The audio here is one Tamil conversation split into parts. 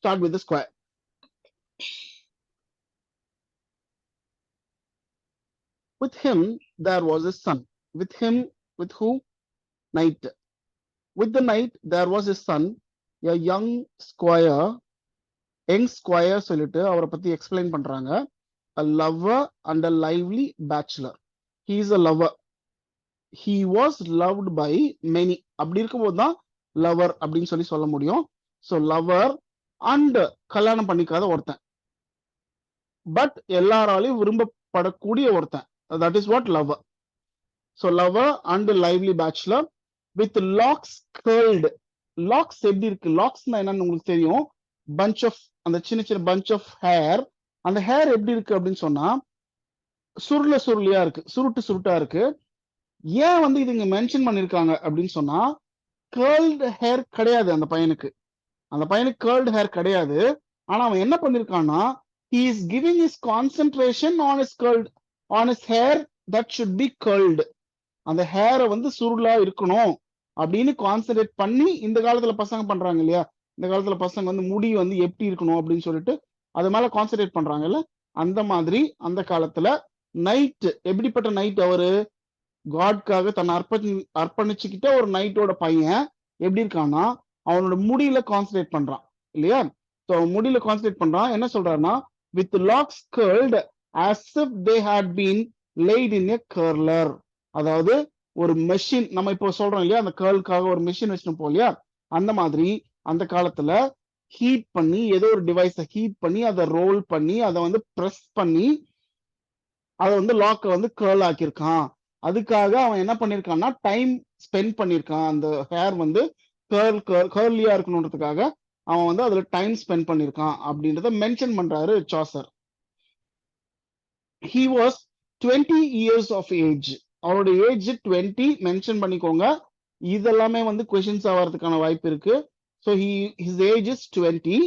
Start with the square. With him there was a son. With him, with who? Knight. With the knight there was a son, a young squire. Young squire சொல்லிட்டு அவரை பத்தி எக்ஸ்பிளைன் பண்றாங்க. A lover and a lively bachelor. He is a lover. He was loved by many. அப்படி இருக்கும்போது தான் லவர் அப்படின்னு சொல்லி சொல்ல முடியும். ஸோ லவர் அண்ட் கல்யாணம் பண்ணிக்காத ஒருத்தன், பட் எல்லாராலையும் விரும்பப்படக்கூடிய ஒருத்தன். That is what lover. So lover and lively bachelor with locks curled. Locks எப்படி இருக்கு? லாக்ஸ்னா என்னன்னு உங்களுக்கு தெரியும். பஞ்ச் ஆஃப், அந்த சின்ன சின்ன பஞ்ச் ஆஃப் ஹேர். அந்த ஹேர் எப்படி இருக்கு அப்படின்னு சொன்னா சுருளியா இருக்கு, சுருட்டா இருக்கு. ஏன் வந்து இது இங்க மென்ஷன் பண்ணிருக்காங்க அப்படின்னு சொன்னா, கேர்ள்டு ஹேர் கிடையாது அந்த பையனுக்கு. அந்த பையனுக்கு கேர்ள்டு ஹேர் கிடையாது. ஆனா அவன் என்ன பண்ணிருக்கான்னா, he is giving his concentration on his curled, on his hair that should be curled. அந்த ஹேரை வந்து சுருளா இருக்கணும் அப்படின்னு கான்சென்ட்ரேட் பண்ணி, இந்த காலத்துல பசங்க பண்றாங்க இல்லையா, இந்த காலத்துல பசங்க வந்து முடி வந்து எப்படி இருக்கணும் அப்படின்னு சொல்லிட்டு அது மேல கான்சென்ட்ரேட் பண்றாங்கல்ல, அந்த மாதிரி அந்த காலத்துல நைட், எப்படிப்பட்ட நைட் அவரு, காட்காக தன்னை அர்ப்பணிச்சுக்கிட்ட ஒரு நைட்டோட பையன் எப்படி இருக்கான்னா, அவனோட முடியில கான்சென்ட்ரேட் பண்றான் இல்லையா. ஸோ முடியில கான்சென்ட்ரேட் பண்றான். என்ன சொல்றாருன்னா, with locks curled as if they had been laid in a curler. அதாவது ஒரு மெஷின், நம்ம இப்போ சொல்றோம் இல்லையா, அந்த கேர்ளுக்காக ஒரு மெஷின் வச்சுட்டு போம் இல்லையா, அந்த மாதிரி அந்த காலத்துல ஹீட் பண்ணி, ஏதோ ஒரு டிவைஸை ஹீட் பண்ணி, அதை ரோல் பண்ணி, அதை வந்து ப்ரெஸ் பண்ணி, அதை வந்து லாக்கை வந்து கேர்ள் ஆக்கியிருக்கான். அதுக்காக அவன் என்ன பண்ணிருக்கான்னா, டைம் ஸ்பெண்ட் பண்ணிருக்கான். அந்த ஹேர் வந்து கேர்லியா இருக்கணுன்றதுக்காக அவன் வந்து அதுல டைம் ஸ்பெண்ட் பண்ணிருக்கான் அப்படின்றத மென்ஷன் பண்றாரு Chaucer. He was 20 years of age. அவரோட ஏஜ் 20 மென்ஷன் பண்ணிக்கோங்க. இதெல்லாமே வந்து கொஸ்டின்ஸ் ஆகிறதுக்கான வாய்ப்பு இருக்கு. So his age is 20.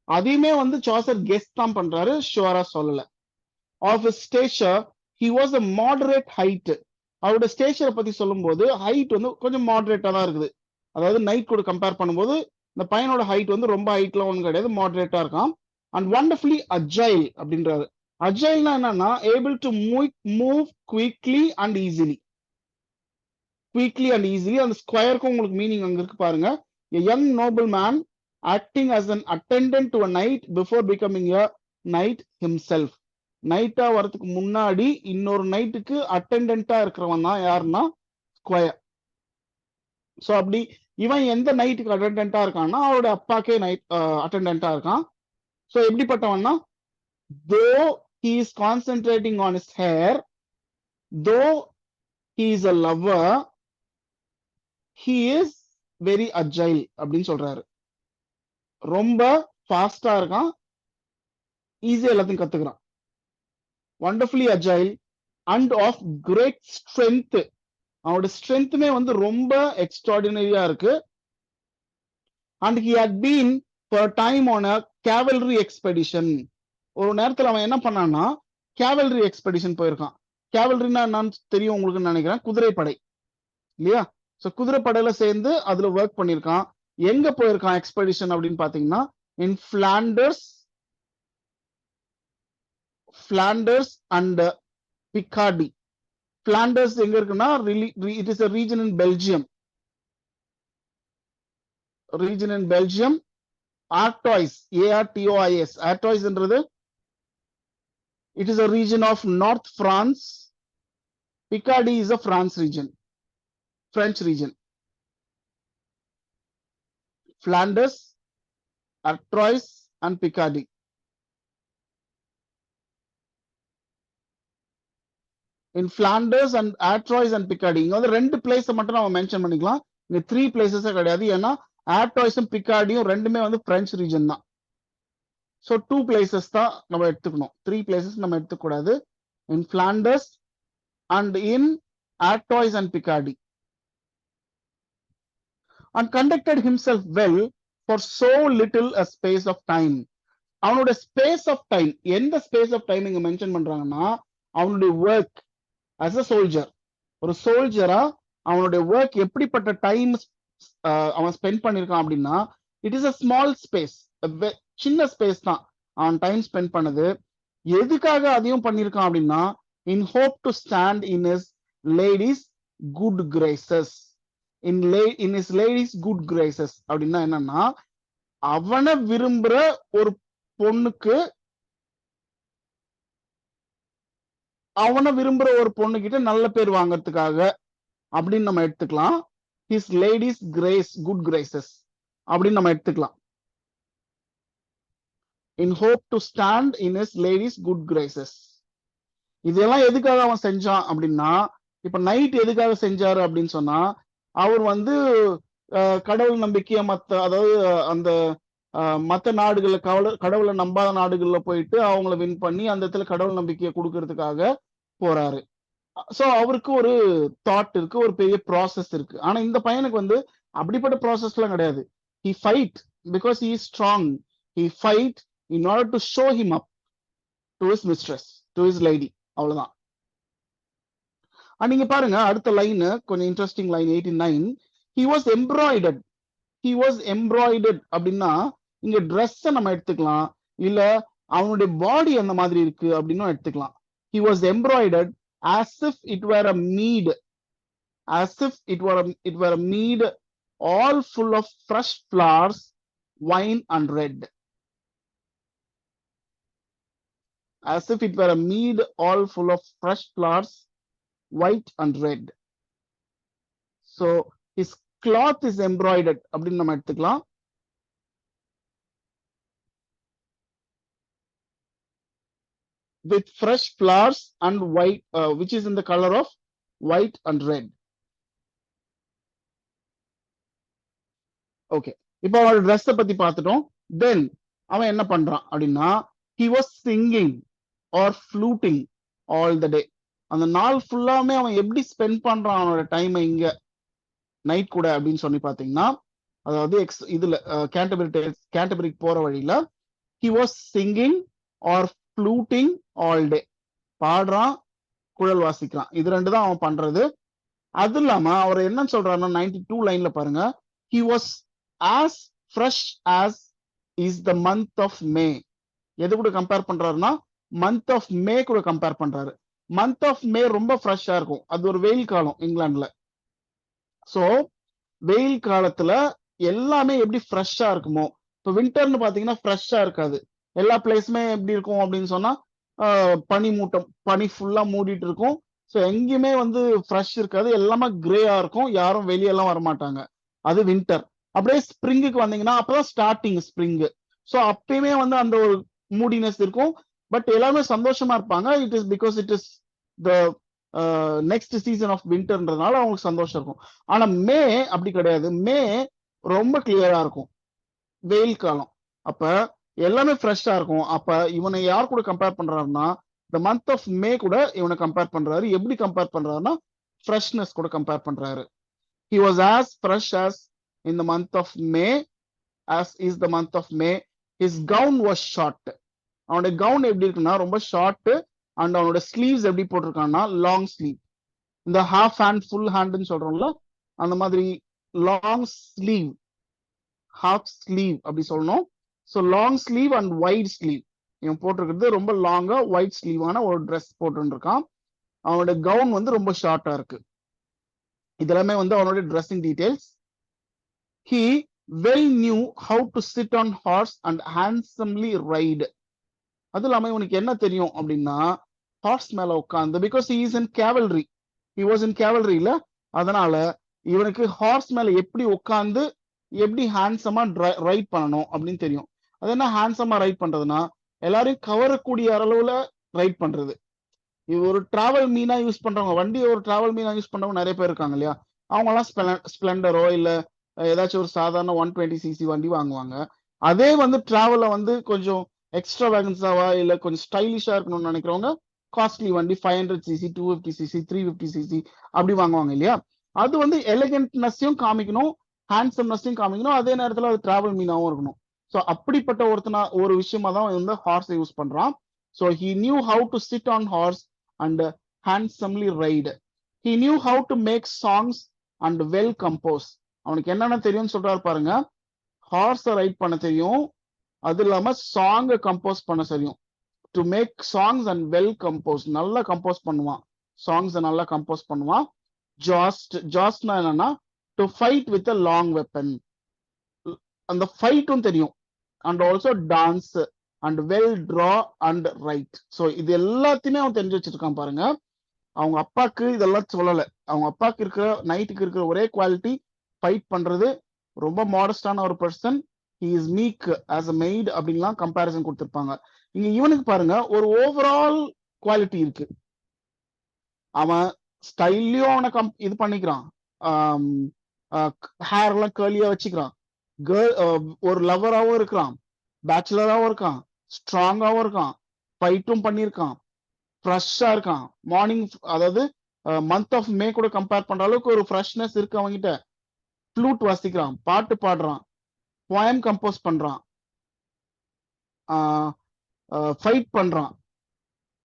அதையுமே வந்து சாசர் கெஸ் தான் பண்றாரு, ஷுவரா சொல்லல. Of his stature, he was a moderate height. அவரோட ஸ்டேச்சரை பத்தி சொல்லும் போது ஹைட் வந்து கொஞ்சம் மாடரேட்டா தான் இருக்குது. அதாவது நைட் கூட கம்பேர் பண்ணும்போது இந்த பையனோட ஹைட் வந்து ரொம்ப ஹைட்லாம் ஒன்றும் கிடையாது, மாடரேட்டா இருக்கான். அண்ட் வண்டர்ஃபுல்லி அஜைல் அப்படின்றாரு. அஜைல்னா என்னன்னா, able to move quickly and easily. Quickly and easily, அந்த ஸ்கொயருக்கும் உங்களுக்கு மீனிங் அங்க இருக்கு பாருங்க. A young nobleman acting as an attendant to a knight before becoming a knight himself. நைட்டா வரதுக்கு முன்னாடி இன்னொரு நைட்டுக்கு அட்டெண்டன்டா இருக்கிறவன் தான் யாருன்னா ஸ்கொயர். ஸோ அப்படி இவன் எந்த நைட்டுக்கு அட்டெண்டன்டா இருக்கான்னா, அவரோட அப்பாக்கே நைட் அட்டெண்டன்டா இருக்கான். ஸோ எப்படிப்பட்டவன்னா, தோ he is concentrating on his hair, though he is a lover, he is very agile அப்படின்னு சொல்றாரு. ரொம்ப ஃபாஸ்டா இருக்கான், ஈஸியா எல்லாத்தையும் கத்துக்கிறான். wonderfully agile and of great strength. அவனோட ஸ்ட்ரென்த்துமே வந்து ரொம்ப எக்ஸ்ட்ராடினரியா இருக்கு. and he had been for a time on a cavalry expedition. ஒரு நேரத்துல அவன் என்ன பண்ணான்னா, கேவல்ரி எக்ஸ்பெடிஷன் போயிருக்கான். கேவல்ரினா என்னன்னு தெரியும் உங்களுக்கு நினைக்கிறேன், குதிரைப்படை இல்லையா. ஸோ குதிரைப்படையில சேர்ந்து அதுல ஒர்க் பண்ணியிருக்கான். எங்க போயிருக்கான் எக்ஸ்பெடிஷன் அப்படின்னு பாத்தீங்கன்னா, இன் Flanders and Picardy. Flanders எங்க இருக்குன்னா, it is a region in Belgium. Artois, Artois, Artois என்றது, it is a region of North France. Picardy is a French region. Flanders, Artois and Picardy. In Flanders and Artois and Picardy, இங்க வந்து ரெண்டு பிளேஸ் மட்டும் நம்ம மென்ஷன் பண்ணிக்கலாம். இங்க 3 பிளேசஸ் கிடையாது. ஏன்னா ஆர்டாய்ஸும் பிகார்டியும் ரெண்டுமே வந்து பிரெஞ்சு ரீஜன் தான். ஸோ 2 பிளேசஸ் தான் நம்ம எடுத்துக்கணும், 3 பிளேசஸ் நம்ம எடுத்துக்கூடாது. இன் Flanders and in Artois and Picardy. And conducted himself well for so little a space of time. அவனோட ஸ்பேஸ் ஆஃப் டைம், எந்த ஸ்பேஸ் ஆஃப் டைம் இங்க மென்ஷன் பண்றாங்கன்னா, அவனுடைய ஒர்க் as a soldier. ஒரு சோல்ஜரா அவனுடைய ஒர்க் எப்படிப்பட்ட டைம் அவன் ஸ்பெண்ட் பண்ணிருக்கான் அப்படின்னா, it is a small space, சின்ன ஸ்பேஸ் தான் அவன் டைம் ஸ்பெண்ட் பண்ணது. எதுக்காக அதையும் பண்ணியிருக்கான் அப்படின்னா, இன் hope to stand in is ladies good Graces. In is ladies good Graces அப்படின்னா என்னன்னா, அவனை விரும்புற ஒரு பொண்ணுக்கு, அவனை விரும்புற ஒரு பொண்ணு கிட்ட நல்ல பேர் வாங்கறதுக்காக அப்படின்னு நம்ம எடுத்துக்கலாம். His ladies grace good Graces அப்படின்னு நம்ம எடுத்துக்கலாம். இன் hope to stand in is ladies good Graces. இதெல்லாம் எதுக்காக அவன் செஞ்சான் அப்படின்னா, இப்ப நைட் எதுக்காக செஞ்சாரு அப்படின்னு சொன்னா, அவர் வந்து கடவுள் நம்பிக்கைய அதாவது அந்த மற்ற நாடுகள்ல கடவுளை நம்பாத நாடுகள்ல போயிட்டு அவங்கள வின் பண்ணி அந்த இடத்துல கடவுள் நம்பிக்கையை கொடுக்கறதுக்காக போறாரு. சோ அவருக்கு ஒரு தாட் இருக்கு, ஒரு பெரிய ப்ராசஸ் இருக்கு. ஆனா இந்த பையனுக்கு வந்து அப்படிப்பட்ட ப்ராசஸ் எல்லாம் கிடையாது. He fight because he is strong. He fight in order to show him up to his mistress, to his lady. அவ்வளவுதான். நீங்க பாருங்க அடுத்த லைன், கொஞ்சம் interesting line 89. He was embroidered. He was embroidered அப்படின்னா இங்க ட்ரெஸ் நம்ம எடுத்துக்கலாம், இல்ல அவனுடைய பாடி அந்த மாதிரி இருக்கு அப்படின்னு எடுத்துக்கலாம். He was embroidered as if it were a mead, as if it were a mead all full of fresh flowers, wine and red. As if it were a mead all full of fresh flowers, white and red. So his cloth is embroidered அப்படின்னு நம்ம எடுத்துக்கலாம். With fresh flowers and white, which is in the color of white and red. Okay, இப்போ அவரோட ட்ரெஸ்ஸை பத்தி பார்த்துட்டோம். தென் அவன் என்ன பண்றான் அப்படின்னா, he was singing or fluting all the day. அந்த நாள் ஃபுல்லாமே அவன் எப்படி ஸ்பெண்ட் பண்றான் அவனோட டைமை இங்க நைட் கூட அப்படின்னு சொல்லி பாத்தீங்கன்னா, அதாவது இதுல கேண்டபரிக்கு போற வழியில he was singing or fluting all day. பாடுறான், குழல் வாசிக்கிறான், இது ரெண்டு தான் அவன் பண்றது. அது இல்லாம அவர் என்ன சொல்றாருன்னா 92 லைன்ல பாருங்க, he was as fresh as is the month of May. எது கூட கம்பேர் பண்றாருன்னா மந்த் ஆஃப் மே கூட கம்பேர் பண்றாரு. மந்த் ஆஃப் மே ரொம்ப ஃப்ரெஷ்ஷா இருக்கும், அது ஒரு வெயில் காலம் இங்கிலாந்துல. சோ வெயில் காலத்துல எல்லாமே எப்படி ஃப்ரெஷ்ஷா இருக்குமோ, இப்போ வின்டர்னு பாத்தீங்கன்னா ஃப்ரெஷ்ஷா இருக்காது. எல்லா பிளேஸுமே எப்படி இருக்கும் அப்படின்னு சொன்னா பனி மூட்டம், பனி ஃபுல்லா மூடிட்டு இருக்கும். ஸோ எங்கேயுமே வந்து ஃப்ரெஷ் இருக்காது, எல்லாமே கிரேயா இருக்கும், யாரும் வெளியெல்லாம் வரமாட்டாங்க. அது வின்டர். அப்படியே ஸ்ப்ரிங்குக்கு வந்தீங்கன்னா அப்பதான் ஸ்டார்டிங் ஸ்ப்ரிங். ஸோ அப்பயுமே வந்து அந்த ஒரு மூடினஸ் இருக்கும், பட் எல்லாமே சந்தோஷமா இருப்பாங்க. It is because it is the next season of வின்டர்ன்றதுனால அவங்களுக்கு சந்தோஷம் இருக்கும். ஆனா மே அப்படி கிடையாது. மே ரொம்ப கிளியரா இருக்கும், வெயில் காலம். அப்ப எல்லாமே ஃப்ரெஷ்ஷா இருக்கும். அப்ப இவனை யார் கூட கம்பேர் பண்றாருன்னா the month of May கூட இவனை கம்பேர் பண்றாரு. எப்படி கம்பேர் பண்றாருன்னா ஃப்ரெஷ்னஸ் கூட கம்பேர் பண்றாரு. He was as fresh as in the month of May, as is the month of May. His gown was short. அவனுடைய கவுன் எப்படி இருக்குன்னா ரொம்ப ஷார்ட். அண்ட் அவனோட ஸ்லீவ்ஸ் எப்படி போட்டிருக்கான்னா லாங் ஸ்லீவ். இந்த ஹாஃப் ஹேண்ட் ஃபுல் ஹேண்ட்னு சொல்றோம்ல, அந்த மாதிரி லாங் ஸ்லீவ், ஹாஃப் ஸ்லீவ் அப்படி சொல்லணும். So long sleeve and wide sleeve. இவன் போட்டிருக்கிறது ரொம்ப லாங்கா ஒயிட் ஸ்லீவான ஒரு ட்ரெஸ் போட்டுருக்கான். அவனோட கவுன் வந்து ரொம்ப ஷார்ட்டா இருக்கு. இதெல்லாமே வந்து அவனோட dressing details. He well knew how to sit on horse and handsomely ride. அது இல்லாம இவனுக்கு என்ன தெரியும் அப்படின்னா ஹார்ஸ் மேல உட்காந்து, because he is in cavalry, he was in cavalry இல்ல, அதனால இவனுக்கு ஹார்ஸ் மேல எப்படி உட்காந்து எப்படி ஹேண்ட்ஸமா ரைட் பண்ணணும் அப்படின்னு தெரியும். அது என்ன ஹேண்ட்ஸமா ரைட் பண்றதுன்னா எல்லாரையும் கவரக்கூடிய அளவுல ரைட் பண்றது. இது ஒரு டிராவல் மீனா யூஸ் பண்றவங்க, வண்டியை ஒரு டிராவல் மீனா யூஸ் பண்றவங்க நிறைய பேர் இருக்காங்க இல்லையா. அவங்க எல்லாம் ஸ்பிளெண்டரோ இல்ல ஏதாச்சும் ஒரு சாதாரண 120cc வண்டி வாங்குவாங்க. அதே வந்து டிராவல்ல வந்து கொஞ்சம் எக்ஸ்ட்ரா வேகன்ஸாவா இல்ல கொஞ்சம் ஸ்டைலிஷா இருக்கணும்னு நினைக்கிறவங்க காஸ்ட்லி வண்டி 500cc 250cc 350cc அப்படி வாங்குவாங்க இல்லையா. அது வந்து எலிகன்ட்னஸையும் காமிக்கணும், ஹேண்ட்ஸம்னஸையும் காமிக்கணும், அதே நேரத்துல அது டிராவல் மீனாவும் இருக்கணும். ஸோ அப்படிப்பட்ட ஒரு விஷயமா தான் வந்து ஹார்ஸை யூஸ் பண்றான். So he knew how to sit on horse and handsomely ride. He knew how to make songs and well compose. அவனுக்கு என்னென்ன தெரியும்னு சொல்றாரு பாருங்க. ஹார்ஸை ரைட் பண்ண தெரியும், அது இல்லாம சாங் கம்போஸ் பண்ண தெரியும். To make songs and well compose, நல்லா கம்போஸ் பண்ணுவான், சாங்ஸ் நல்லா கம்போஸ் பண்ணுவான். ஜாஸ்ட்னா என்னன்னா to fight with a long weapon, அந்த ஃபைட்டும் தெரியும். And also dance and well draw and write. So இது எல்லாத்தையுமே அவன் தெரிஞ்சு வச்சிருக்கான் பாருங்க. அவங்க அப்பாக்கு இதெல்லாம் சொல்லலை. அவங்க அப்பாக்கு இருக்கிற நைட்டுக்கு இருக்கிற ஒரே குவாலிட்டி ஃபைட் பண்றது, ரொம்ப மாடஸ்டான ஒரு person, he is meek as a made அப்படின்லாம் கம்பேரிசன் கொடுத்துருப்பாங்க. இங்க இவனுக்கு பாருங்க ஒரு ஓவரால் குவாலிட்டி இருக்கு. அவன் ஸ்டைல்லையும் அவனை இது பண்ணிக்கிறான், ஹேர் எல்லாம் கேர்லியா வச்சுக்கிறான், ஒரு லவராகவும் இருக்கிறான், பேச்சுலராகவும் இருக்கான், ஸ்ட்ராங்காகவும் இருக்கான், ஃபைட்டும் பண்ணியிருக்கான், ஃப்ரெஷ்ஷா இருக்கான். மார்னிங், அதாவது மந்த் ஆஃப் மே கூட கம்பேர் பண்ற அளவுக்கு ஒரு ஃப்ரெஷ்னஸ் இருக்கு அவங்ககிட்ட. ஃப்ளூட் வாசிக்கிறான், பாட்டு பாடுறான், போயம் கம்போஸ் பண்றான், ஃபைட் பண்றான்,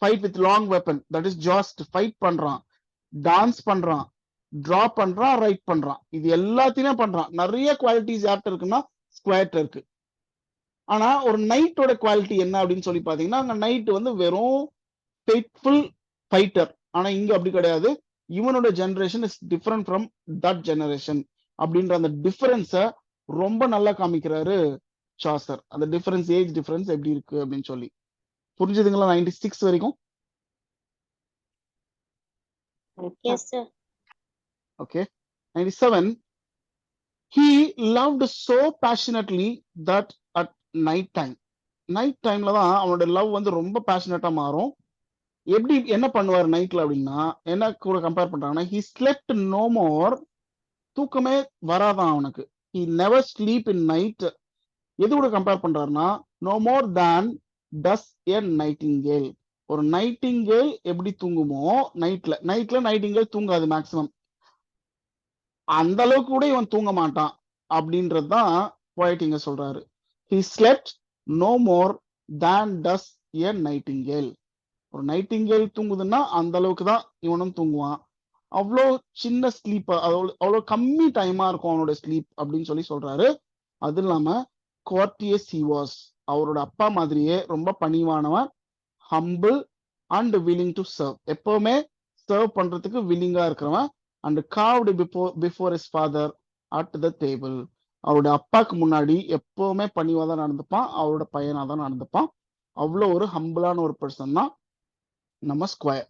fight with long weapon, that is just fight பண்றான், டான்ஸ் பண்றான், டிரா பண்றான், ரைட் பண்றான். இது எல்லாத்தையுமே பண்றான். நிறைய குவாலிட்டிஸ் யார்கிட்ட இருக்குன்னா ஸ்குவேர்ட்ட இருக்கு. ஆனா ஒரு நைட்டோட குவாலிட்டி என்ன அப்படின்னு சொல்லி பாத்தீங்கன்னா, அங்க நைட் வந்து வெறும் ஃபெய்த்ஃபுல் ஃபைட்டர். ஆனா இங்க அப்படி கிடையாது. இவனோட generation is different from that generation அப்படின்ற அந்த டிஃபரன்ஸை ரொம்ப நல்லா காமிக்கிறாரு சாசர். அந்த டிஃபரன்ஸ், ஏஜ் டிஃபரன்ஸ் எப்படி இருக்கு அப்படின்னு சொல்லி. புரிஞ்சுதுங்களா? 96 வரைக்கும். Yes, sir. Okay. 97. He loved so passionately that at night time, night டைம்ல தான் அவனோட லவ் வந்து ரொம்ப பேஷனட்டா மாறும். எப்படி என்ன பண்ணுவார் நைட்ல அப்படின்னா, என்ன கூட கம்பேர் பண்றாங்கன்னா, he slept no more, தூக்கமே வராதான் அவனுக்கு. he never sleep in night. எது கூட கம்பேர் பண்றாருன்னா, no more than does a nightingale. ஒரு நைட்டிங்கேல் எப்படி தூங்குமோ நைட்ல நைட்டிங்கேல் தூங்காது மேக்சிமம், அந்த அளவுக்கு கூட இவன் தூங்க மாட்டான் அப்படின்றது தான் போய்ட் இங்க சொல்றாரு. he slept no more than does a nightingale. ஒரு நைட்டிங்கேல் தூங்குதுன்னா அந்த அளவுக்கு தான் இவனும் தூங்குவான். அவ்வளோ சின்ன ஸ்லீப், அவ்வளோ கம்மி டைமா இருக்கும் அவனோட ஸ்லீப் அப்படின்னு சொல்லி சொல்றாரு. அது இல்லாம courteous he was, அவரோட அப்பா மாதிரியே ரொம்ப பணிவானவன், humble and willing to serve, எப்பவுமே சர்வ் பண்றதுக்கு வில்லிங்கா இருக்கிறவன். and carved before his father at the table, அவரோட அப்பாக்கு முன்னாடி எப்பவுமே பணிவா தான் நடந்துப்பான், அவரோட பையனா தான் நடந்துப்பான். அவ்வளோ ஒரு ஹம்பிளான ஒரு பர்சன் தான் நம்ம ஸ்கொயர்.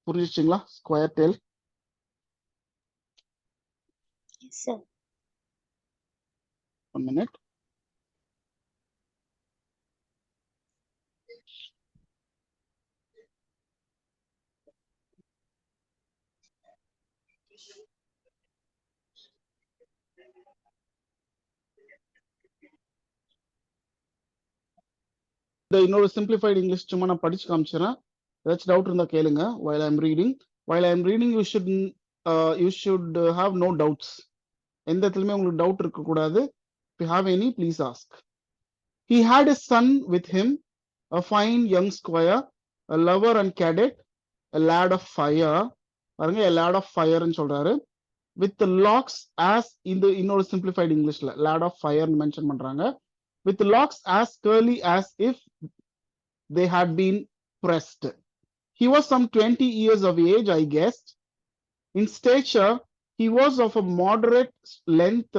புரிஞ்சிச்சிங்களா? Square tale. Yes, sir. 1 minute. இன்னொரு சிம்பிளிஃபைட் இங்கிலீஷ் சும்மா நான் படிச்சு காமிச்சிடறேன். ஏதாச்சும் டவுட் இருந்தா கேளுங்க. while I'm reading you should have no doubts. எந்த இடத்துலயுமே உங்களுக்கு டவுட் இருக்க கூடாது. if you have any, please ask. he had a son with him, a fine young squire, a lover and cadet, a lad of fire. பாருங்க, a lad of fire ன்னு சொல்றாரு. with the locks as, இன்னொரு simplified Englishல lad of fire mention பண்றாங்க. with locks as curly as if they had been pressed. He was some 20 years of age, I guessed. In stature, he was of a moderate length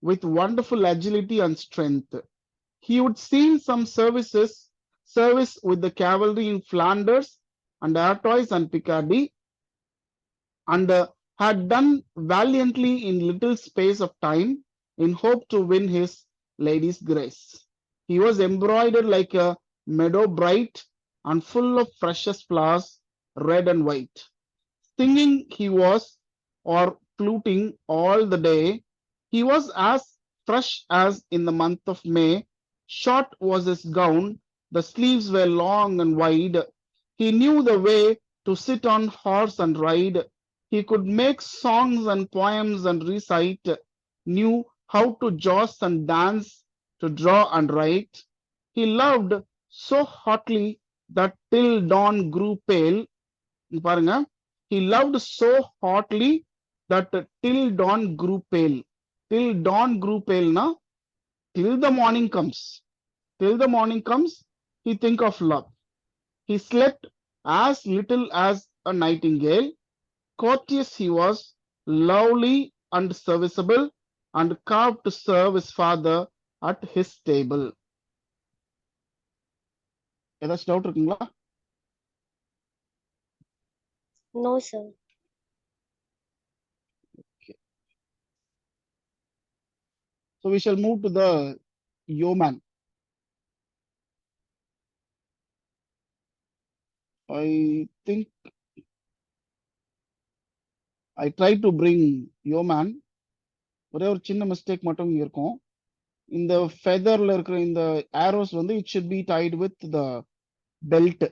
with wonderful agility and strength. He would seen some service with the cavalry in Flanders and Artois and Picardy, and had done valiantly in little space of time in hope to win his lady's grace. He was embroidered like a meadow bright and full of freshest flowers, red and white. Singing he was, or fluting all the day. He was as fresh as in the month of May. Short was his gown, the sleeves were long and wide. He knew the way to sit on horse and ride. He could make songs and poems and recite, knew how to joust and dance, to draw and write. He loved so hotly that till dawn grew pale. பாருங்க, he loved so hotly that till dawn grew pale. till dawn grew pale na till the morning comes. Till the morning comes, he think of love. He slept as little as a nightingale. Courteous he was, lovely and serviceable, and carved to serve his father at his table. ஏதாச்சும் டவுட் இருக்குங்களா? No, sir. So we shall move to the yeoman. I think I tried to bring yeoman. ஒரே ஒரு சின்ன மிஸ்டேக் மட்டும் இங்க இருக்கும். இந்த ஃபெதர்ல இருக்கிற இந்த arrows வந்து it should be tied with the belt.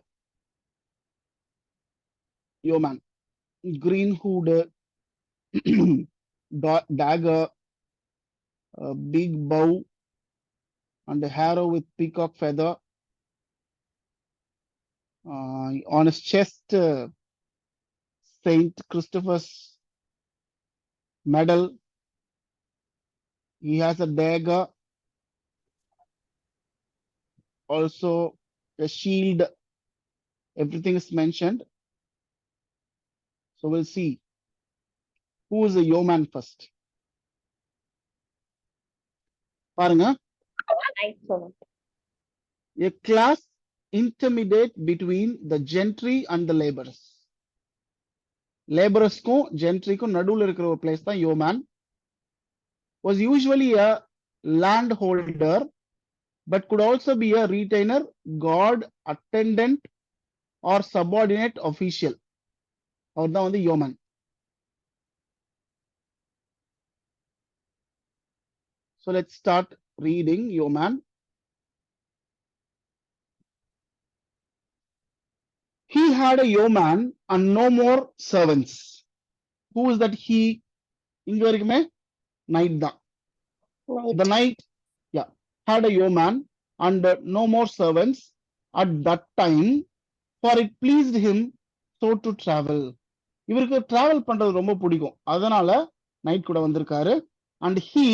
Yeoman. Green hood, dagger, big bow, and a harrow with peacock feather. On his chest, Saint Christopher's medal. He has a dagger, also a shield. Everything is mentioned. So we'll see who is a yeoman first. பாருங்க, a class intermediate between the gentry and the laborers. Laborers-க்கும் gentry-க்கும் நடுவுல இருக்கிற ஒரு place தான் yeoman. Was usually a landholder, but could also be a retainer, guard, attendant, or subordinate official. அவர் தான் வந்து yeoman. So let's start reading yeoman. He had a yeoman and no more servants. Who is that he? இங்க வரைக்குமே night தான். The knight, yeah, had a yeoman and no more servants at that time, for it pleased him so to travel. இவருக்கு travel பண்றது ரொம்ப பிடிக்கும், அதனால night கூட வந்திருக்காரு. And he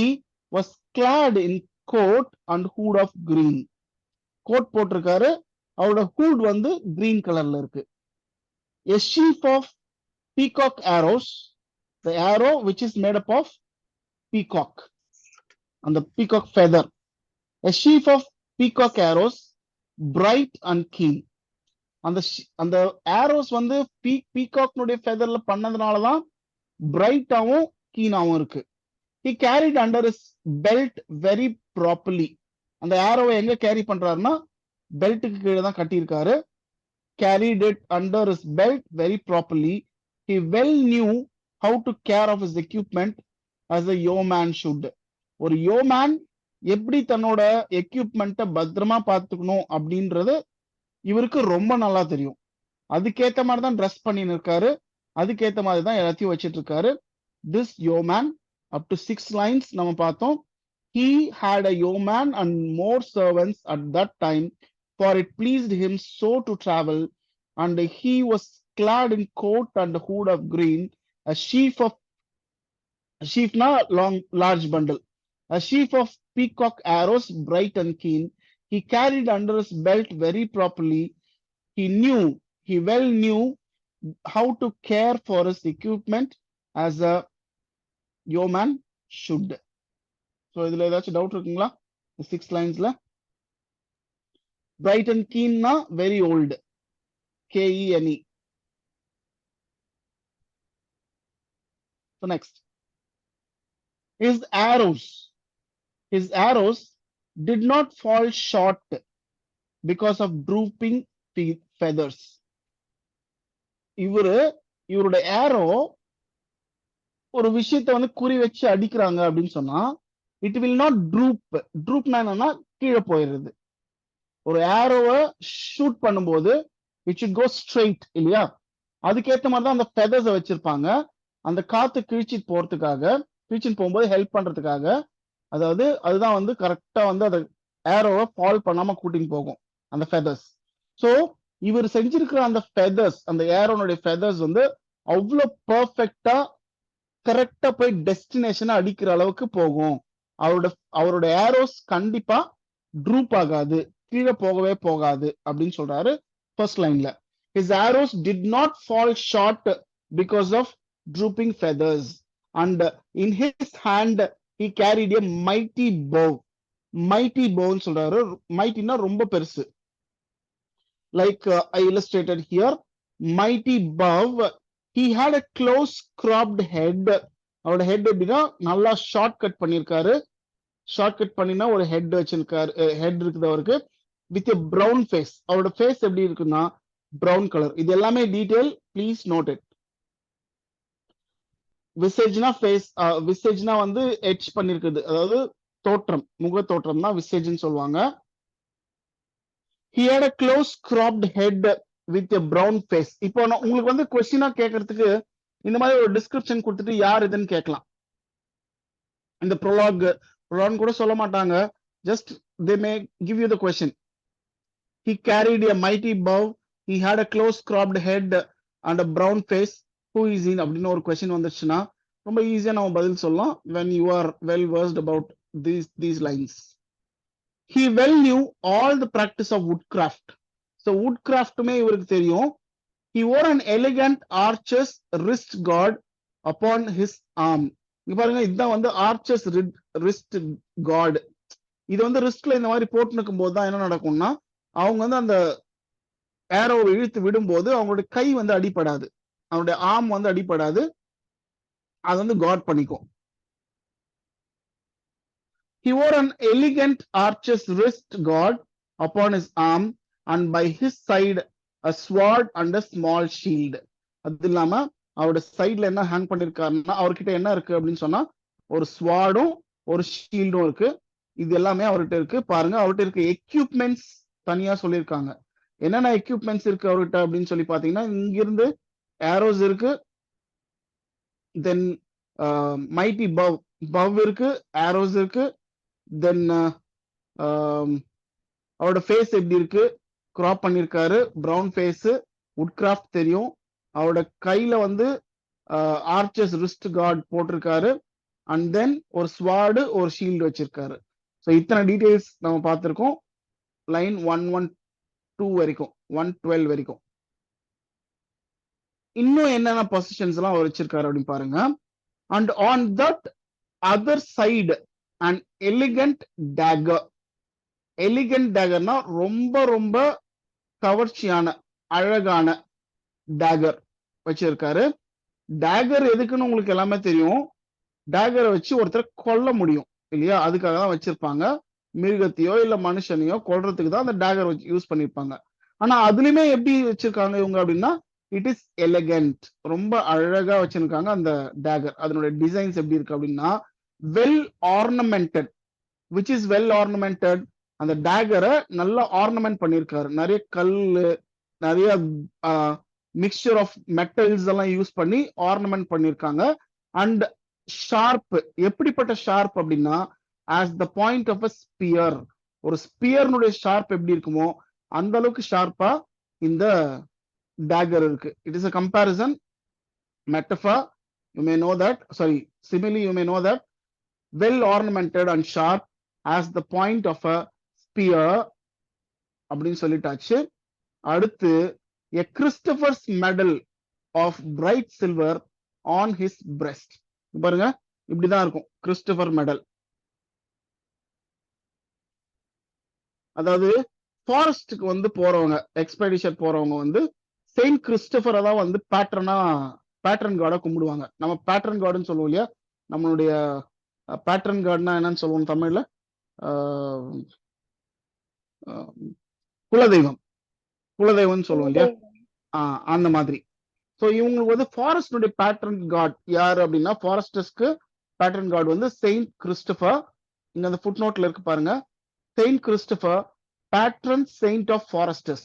was clad in coat and hood of green. coat போட்டிருக்காரு, அவரோட hood வந்து green கலர்ல இருக்கு. A sheaf of peacock arrows, the arrow which is made up of peacock and the peacock feather. A sheaf of peacock arrows, bright and keen. அந்த arrows வந்து peacock-னுடைய featherல பண்ணதுனாலதான் bright-ஆவும் keen-ஆவும் இருக்கு. He carried under his belt very properly. அந்த arrow எங்க கேரி பண்றாருன்னா பெல்ட்டுக்கு கீழே தான் கட்டியிருக்காரு. Carried it under his belt very properly. He well knew how to care of his equipment as a yeoman should. ஒரு yeoman எப்படி தன்னோட எக்யூப்மெண்ட்டை பத்திரமா பார்த்துக்கணும் அப்படின்றது இவருக்கு ரொம்ப நல்லா தெரியும். அதுக்கேத்த மாதிரி தான் ட்ரெஸ் பண்ணின்னு இருக்காரு, அதுக்கேத்த மாதிரி தான் எல்லாத்தையும் வச்சிட்டு இருக்காரு. This yeoman, up to 6 lines நம்ம பார்த்தோம். He had a yeoman and more servants at that time, for it pleased him so to travel, and he was clad in coat and hood of green, a sheaf na long large bundle, a sheaf of peacock arrows bright and keen. He carried under his belt very properly. He well knew how to care for his equipment as a yeoman should. So இதுல ஏதாச்சும் டவுட் இருக்குங்களா? 6 linesல bright and keen na very old, KENE. So next, his arrows did not fall short because of drooping feathers. இவருடைய arrow ஒரு விஷயத்தை வந்து குறி வச்சு அடிக்கிறாங்க அப்படின்னு சொன்னா it will not droop என்னன்னா கீழே போயிடுறது. ஒரு arrow-வை ஷூட் பண்ணும்போது it should go straight இல்லையா? அதுக்கேற்ற மாதிரி தான் அந்த feathers வச்சிருப்பாங்க. அந்த காத்து கிழிச்சிட்டு போகும்போது ஹெல்ப் பண்றதுக்காக. அதாவது அதுதான் வந்து கரெக்டா வந்து அந்த arrow-வை ஃபால் பண்ணாம கூட்டின்னு போகும் அந்த feathers. சோ இவர் செஞ்சிருக்கிற அந்த feathers, அந்த arrow-னுடைய feathers வந்து அவ்வளவு பெர்ஃபெக்ட்டா கரெக்டா போய் டெஸ்டினேஷனை அடிக்கிற அளவுக்கு போகும். அவரோட arrows கண்டிப்பா ட்ரூப் ஆகாது, கீழே போகவே போகாது அப்படின்னு சொல்றாரு ஃபர்ஸ்ட் லைன்ல. His arrows did not fall short because of drooping feathers, and in his hand he carried a mighty bow. Mighty bow ன்னு சொல்றாரு. mightyனா ரொம்ப பெருசு. Like I illustrated here, mighty bow. He had a close cropped head. அவரோட ஹெட் எப்படின்னா நல்லா ஷார்ட் கட் பண்ணியிருக்காரு. ஷார்ட் கட் பண்ணினா ஒரு ஹெட் வச்சிருக்காரு, ஹெட் இருக்குது அவருக்கு. With a brown face. அவரோட ஃபேஸ் எப்படி இருக்குன்னா பிரவுன் கலர். இது எல்லாமே டீடைல், ப்ளீஸ் நோட் இட். விசேஜ்னா ஃபேஸ், விசேஜ்னா வந்து எட்ச் பண்ணிருக்குது, அதாவது தோற்றம், முக தோற்றம் தான் விசேஜ்னு சொல்லுவாங்க. He had a close cropped head with a brown face. இப்போ உங்களுக்கு வந்து கொஸ்டினா கேட்கறதுக்கு இந்த மாதிரி ஒரு டிஸ்கிரிப்ஷன் கொடுத்துட்டு யார் இதுன்னு கேட்கலாம். இந்த ப்ரோலாக் கூட சொல்ல மாட்டாங்க, just they may give you the question. He carried a mighty bow, he had a close cropped head and a brown face. Who is he அப்படின்னு ஒரு கொஸ்டின் வந்துச்சுன்னா ரொம்ப ஈஸியா நம்ம பதில் சொல்லலாம் when you are well versed about these lines. He well knew all the practice of woodcraft. So woodcraftமே இவருக்கு தெரியும். He wore an elegant archer's wrist guard upon his arm. இங்க பாருங்க, இதுதான் வந்து ஆர்ச்சர்ஸ் ரிஸ்ட் கார்டு. இது வந்து ரிஸ்ட்ல இந்த மாதிரி போட்டு நிற்கும் போது தான் என்ன நடக்கும்னா, அவங்க வந்து அந்த ஏரோவை இழுத்து விடும்போது அவங்களுடைய கை வந்து அடிபடாது, அவனுடைய ஆர்ம் வந்து அடிபடாது, அது வந்து கார்ட் பண்ணிக்கும். He wore an elegant archer's wrist guard upon his arm, and by his side a sword and a small shield. அது இல்லாம அவரோட சைட்ல என்ன ஹேங் பண்ணிருக்காருன்னா, அவர்கிட்ட என்ன இருக்கு அப்படின்னு சொன்னா ஒரு ஸ்வார்டும் ஒரு ஷீல்டும் இருக்கு. இது எல்லாமே அவர்கிட்ட இருக்கு. பாருங்க, அவர்கிட்ட இருக்க எக்யூப்மெண்ட்ஸ் தனியா சொல்லியிருக்காங்க. என்னென்ன எக்யூப்மெண்ட்ஸ் இருக்கு அவர்கிட்ட அப்படின்னு சொல்லி பாத்தீங்கன்னா, இங்கிருந்து ஏரோஸ் இருக்கு, தென் மைட்டி பவ் இருக்கு, ஏரோஸ் இருக்கு, தென் அவரோட ஃபேஸ் எப்படி இருக்கு, கிராப் பண்ணிருக்காரு, பிரவுன் ஃபேஸ், வுட்கிராஃப்ட் தெரியும். அவரோட கையில வந்து ஆர்ச்சர்ஸ் ரிஸ்ட் கார்டு போட்டிருக்காரு, அண்ட் தென் ஒரு ஸ்வார்டு ஒரு ஷீல்டு வச்சிருக்காரு. ஸோ இத்தனை டீடைல்ஸ் நம்ம பார்த்துருக்கோம் லைன் 112 வரைக்கும், 112 வரைக்கும். இன்னும் என்னென்ன பொசிஷன்ஸ் எல்லாம் அவர் வச்சிருக்காரு அப்படின்னு பாருங்க. And on that other side and elegant dagger. Elegant டேகர்னா ரொம்ப ரொம்ப கவர்ச்சியான அழகான டேகர் வச்சிருக்காரு. டேகர் எதுக்குன்னு உங்களுக்கு எல்லாமே தெரியும். டேகரை வச்சு ஒருத்தரை கொல்ல முடியும் இல்லையா, அதுக்காக தான் வச்சிருப்பாங்க. மிருகத்தையோ இல்ல மனுஷனையோ கொல்றதுக்கு தான் அந்த டேகர் யூஸ் பண்ணிருப்பாங்க. ஆனா அதுலயுமே எப்படி வச்சிருக்காங்க இவங்க அப்படின்னா, இட் இஸ் எலிகண்ட், ரொம்ப அழகா வச்சிருக்காங்க அந்த டேகர். அதனுடைய டிசைன்ஸ் எப்படி இருக்கு அப்படின்னா well ornamented. Which is well ornamented, அந்த டேகரை நல்லா ஆர்னமெண்ட் பண்ணிருக்காரு. நிறைய கல்லு, நிறைய மிக்சர் ஆஃப் மெட்டல்ஸ் எல்லாம் யூஸ் பண்ணி ஆர்னமெண்ட் பண்ணிருக்காங்க. அண்ட் ஷார்ப், எப்படிப்பட்ட ஷார்ப் அப்படின்னா as the point of a spear. ஒரு ஸ்பியர்னுடைய ஷார்ப் எப்படி இருக்குமோ அந்த அளவுக்கு ஷார்ப்பா இந்த டேகர் இருக்கு. It is a comparison metaphor, you may know that, sorry, simile, you may know that. Well ornamented and sharp as the point of a spear அப்படின்னு சொல்லிட்டாச்சு. அடுத்து a Christopher's medal of bright silver on his breast. பாருங்க, இப்படிதான் இருக்கும் கிறிஸ்டோபர் மெடல். அதாவது ஃபாரஸ்டுக்கு வந்து போறவங்க, எக்ஸ்பெடிஷன் போறவங்க வந்து செயின்ட் கிறிஸ்டோபரை தான் வந்து பேட்டர்ன் கார்டா கும்பிடுவாங்க. நம்ம பேட்டர்ன் கார்டுன்னு சொல்லுவோம் இல்லையா, நம்மளுடைய பேட்டர்ன் கார்டுனா என்னன்னு சொல்லுவோம் தமிழ்ல, குலதெய்வம்னு சொல்லுவோம் இல்லையா, அந்த மாதிரி. ஸோ இவங்களுக்கு வந்து ஃபாரஸ்டுடைய பேட்டர்ன் கார்டு யாரு அப்படின்னா, ஃபாரஸ்டர்ஸ்க்கு பேட்டர்ன் கார்டு வந்து செயின்ட் கிறிஸ்டோபர். இங்க அந்த ஃபுட் நோட்ல இருக்கு பாருங்க, Saint Christopher patron saint of foresters.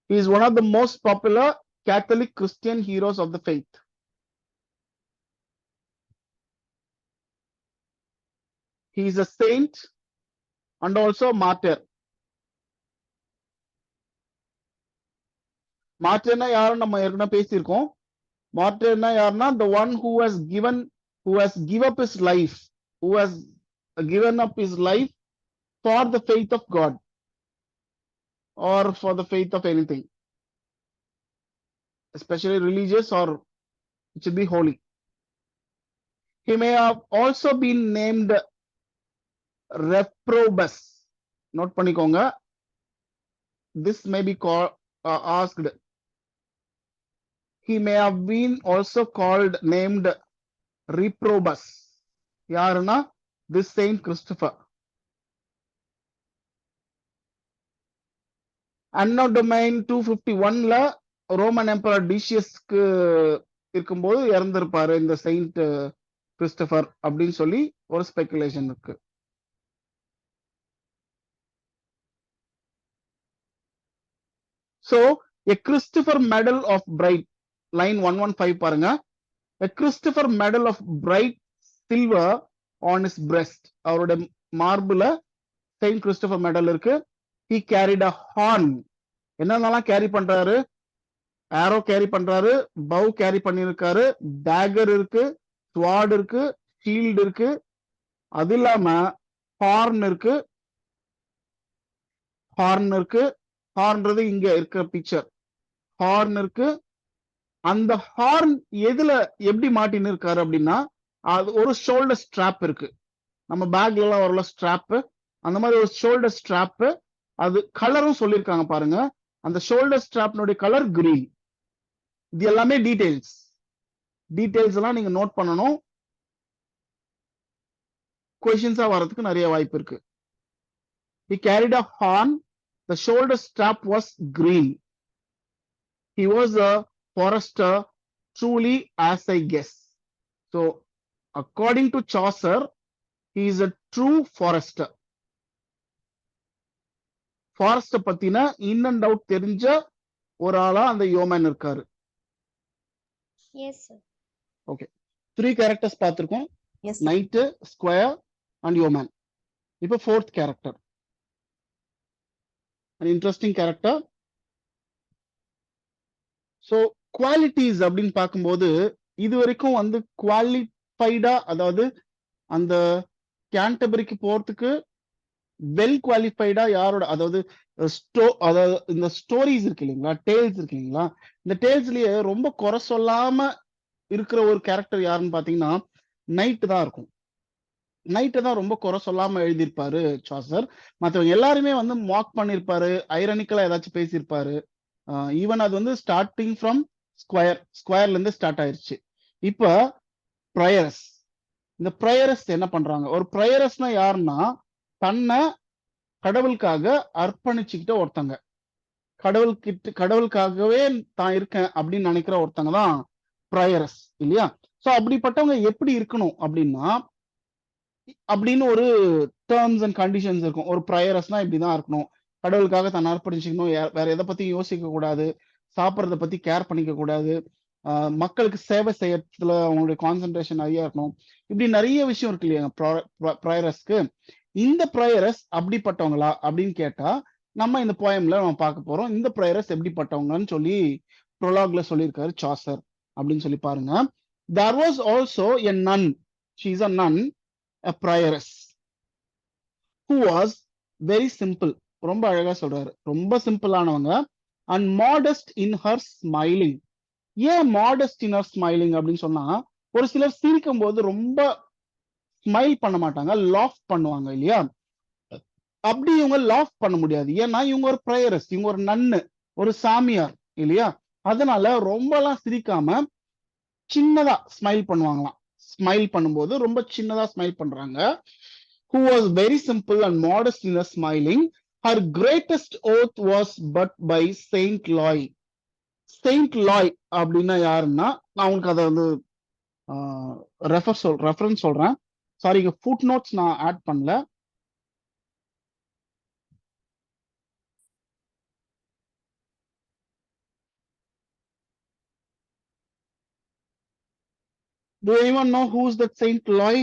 He is one of the most popular Catholic Christian heroes of the faith. He is a saint and also a martyr. மார்டர்னா யாரும் நம்ம ஏற்கனவே பேசியிருக்கோம். மார்டர்னா யாருன்னா the one who has give up his life, who has given up his life for the faith of God or for the faith of anything, especially religious or it should be holy. He may have also been named reprobus. Note பண்ணிக்கோங்க. This may be called, asked. He may have been also called, named reprobus. யாருன்னா this Saint Christopher. Anno domain 251ல ரோமன் எம்பரர் டிஷியஸ்க்கு இருக்கும்போது இறந்திருப்பாரு இந்த செயின்ட் கிறிஸ்டபர் அப்படின்னு சொல்லி ஒரு ஸ்பெகுலேஷன் இருக்கு. So a Christopher medal of bright, line 115 பாருங்க. A Christopher medal of bright silver on his breast. அவருடைய மார்புல செயின்ட் கிறிஸ்டபர் மெடல் இருக்கு. He carried a horn. என்னென்னலாம் கேரி பண்றாரு? ஆரோ கேரி பண்றாரு, பவ் கேரி பண்ணிருக்காரு, டேகர் இருக்கு, ஸ்வாட் இருக்கு, ஷீல்டு இருக்கு, அது இல்லாம ஹார்ன் இருக்கு. ஹார்ன்றது இங்க இருக்கிற பிக்சர். ஹார்ன் இருக்கு. அந்த ஹார்ன் எதுல எப்படி மாட்டின்னு இருக்காரு அப்படின்னா, அது ஒரு ஷோல்டர் ஸ்ட்ராப் இருக்கு. நம்ம பேக்ல எல்லாம் வரல ஸ்ட்ராப், அந்த மாதிரி ஒரு ஷோல்டர் ஸ்ட்ராப். அது கலரும் சொல்லியிருக்காங்க பாருங்க. அந்த ஷோல்டர் ஸ்ட்ராப்னுடைய கலர் கிரீன். இது எல்லாமே டீடைல்ஸ் எல்லாம் நீங்க நோட் பண்ணணும். கொஸ்டின்ஸா வரதுக்கு நிறைய வாய்ப்பு இருக்கு. He carried a horn. The shoulder strap was green. He was a forester, truly, as I guess. So, according to Chaucer, he is a true forester. Forester பத்தின இன் அண்ட் அவுட் தெரிஞ்ச ஒரு ஆளா அந்த யோமன் இருக்காரு. Yes, sir. ஓகே, 3 கேரக்டர்ஸ் பார்த்திருக்கோம். Yes, night, square and yeoman. இப்போ 4th character, an interesting character. So qualities அப்படின்னு பார்க்கும்போது இது வரைக்கும் வந்து குவாலிஃபைடா, அதாவது அந்த கேண்டபரிக்கு போறதுக்கு வெல் குவாலிஃபைடா யாரோட, அதாவது அதாவது இந்த ஸ்டோரிஸ் இருக்கு இல்லைங்களா, டேல்ஸ் இருக்கு இல்லைங்களா, இந்த டேல்ஸ்லயே ரொம்ப குறை சொல்லாம இருக்கிற ஒரு கேரக்டர் யாருன்னு பாத்தீங்கன்னா நைட்டு தான் இருக்கும். நைட்டை தான் ரொம்ப குறை சொல்லாம எழுதியிருப்பாரு சாசர். மற்றவங்க எல்லாருமே வந்து மார்க் பண்ணியிருப்பாரு, ஐரனிக்கலா ஏதாச்சும் பேசியிருப்பாரு. ஈவன் அது வந்து ஸ்டார்டிங் ஃப்ரம் ஸ்கொயர்ல இருந்து ஸ்டார்ட் ஆயிருச்சு. இப்ப ப்ரையரஸ், இந்த ப்ரையரஸ் என்ன பண்றாங்க? ஒரு ப்ரையரஸ்னா யாருன்னா தன்னை கடவுளுக்காக அர்ப்பணிச்சுக்கிட்ட ஒருத்தங்க, கடவுளுக்காகவே தான் இருக்கேன் அப்படின்னு நினைக்கிற ஒருத்தங்க தான் ப்ரையரஸ் இல்லையா? சோ அப்படிப்பட்டவங்க எப்படி இருக்கணும் அப்படின்னா, அப்படின்னு ஒரு டேர்ம்ஸ் அண்ட் கண்டிஷன்ஸ் இருக்கும். ஒரு ப்ரையரஸ்னா இப்படிதான் இருக்கணும், கடவுளுக்காக தன்னை அர்ப்பணிச்சுக்கணும், வேற எதை பத்தி யோசிக்க கூடாது, சாப்பிட்றத பத்தி கேர் பண்ணிக்க கூடாது, மக்களுக்கு சேவை செய்யறதுல அவங்களுடைய கான்சென்ட்ரேஷன் நிறைய இருக்கணும். இப்படி நிறைய விஷயம் இருக்கு இல்லையா ப்ரையரஸ்க்கு. இந்த ப்ரையரஸ் அப்படிப்பட்டவங்களா அப்படின்னு கேட்டா நம்ம இந்த போயம்ல நம்ம பார்க்க போறோம். இந்த ப்ரையரஸ் எப்படிப்பட்டவங்கன்னு சொல்லி ப்ரோலாக்ல சொல்லியிருக்காரு சாசர் அப்படின்னு சொல்லி பாருங்க. There was also a nun, she is a nun, a prioress, who was very simple. ரொம்ப அழகா சொல்றாரு, ரொம்ப சிம்பிளானவங்க. and modest in her smiling. ஏன் மாடஸ்ட் இன் ஹர் ஸ்மைலிங் அப்படின்னு சொன்னா, ஒரு சிலர் சிரிக்கும் போது ரொம்ப ஸ்மைல் பண்ண மாட்டாங்க, லாஃப் பண்ணுவாங்க இல்லையா? அப்படி இவங்க லாஃப் பண்ண முடியாது, ஏன்னா இவங்க ஒரு ப்ரையரஸ், இவங்க ஒரு நன்னு, ஒரு சாமியார் இல்லையா? அதனால ரொம்பலாம் சிரிக்காம சின்னதா ஸ்மைல் பண்ணுவாங்களாம். ஸ்மைல் பண்ணும்போது ரொம்ப சின்னதா ஸ்மைல் பண்றாங்க. who was very simple and modest in her smiling. Her greatest oath was but by Saint Loy. Saint Loy அப்படின்னா யாருன்னா, நான் உங்களுக்கு அதை வந்து ரெஃபரன்ஸ் சொல்றேன். சாரி, இங்க ஃபுட் நோட்ஸ் நான் ஆட் பண்ணல. Do anyone know who is that Saint Loy?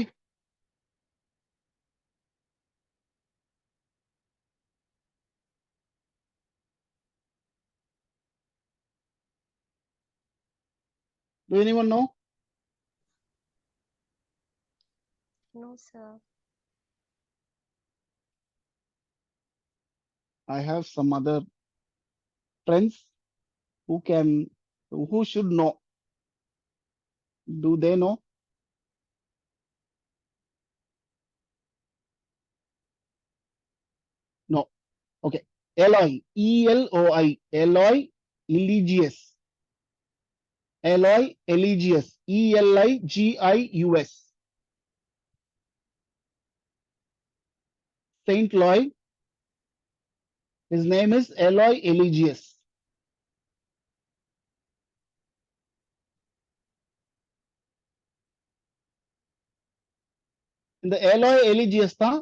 Do anyone know? No, sir. I have some other friends who should know. Do they know? No. Okay. Eloi, E-L-O-I, Eloi Eligius. Eloi Eligius, E-L-I-G-I-U-S. Saint Loy, his name is Eloi Eligius. இந்த Eloi Eligius தான்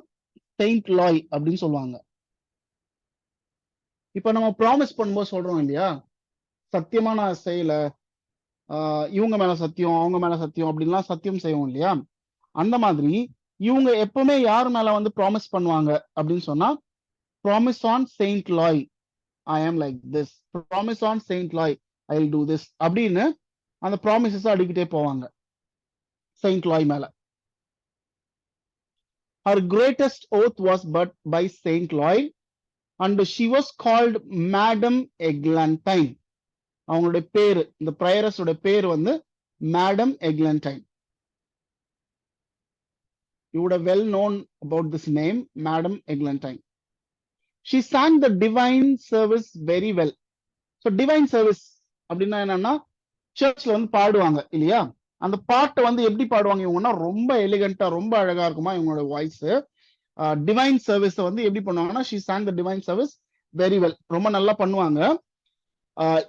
Saint Loy அப்படின்னு சொல்லுவாங்க. இப்ப நம்ம ப்ராமிஸ் பண்ணும்போது சொல்றோம் இல்லையா, சத்தியமா நான் செய்யல, இவங்க மேல சத்தியம், அவங்க மேல சத்தியம் அப்படின்லாம் சத்தியம் செய்வோம் இல்லையா, அந்த மாதிரி இவங்க எப்பவுமே யார் மேல வந்து ப்ராமிஸ் பண்ணுவாங்க அப்படின்னு சொன்னா, ப்ராமிஸ் ஆன் செயின்ட் லாய், ஐ ஆம் like this, promise on Saint Lai, I will do this அப்படின்னு அந்த ப்ராமிசஸ் அடிக்கிட்டே போவாங்க செயின்ட் லாய் மேல. Her greatest oath was but by Saint Loy, and she was called Madam Eglantine. அவங்களுடைய பேரு, இந்த பிரையரஸோட பேர் வந்து madam எக்லண்டைன். You would have well known about this name, Madam Eglantine. She sang the divine service very well. So divine service அப்படின்னா என்னன்னா, சர்ச்ல வந்து பாடுவாங்க இல்லையா, அந்த பாட்டை வந்து எப்படி பாடுவாங்க இவங்கன்னா, ரொம்ப எலிகண்டா ரொம்ப அழகா இருக்குமா இவங்களோட வாய்ஸ். டிவைன் சர்வீஸ் வந்து எப்படி பண்ணுவாங்கன்னா, she sang the divine service very well, ரொம்ப நல்லா பண்ணுவாங்க.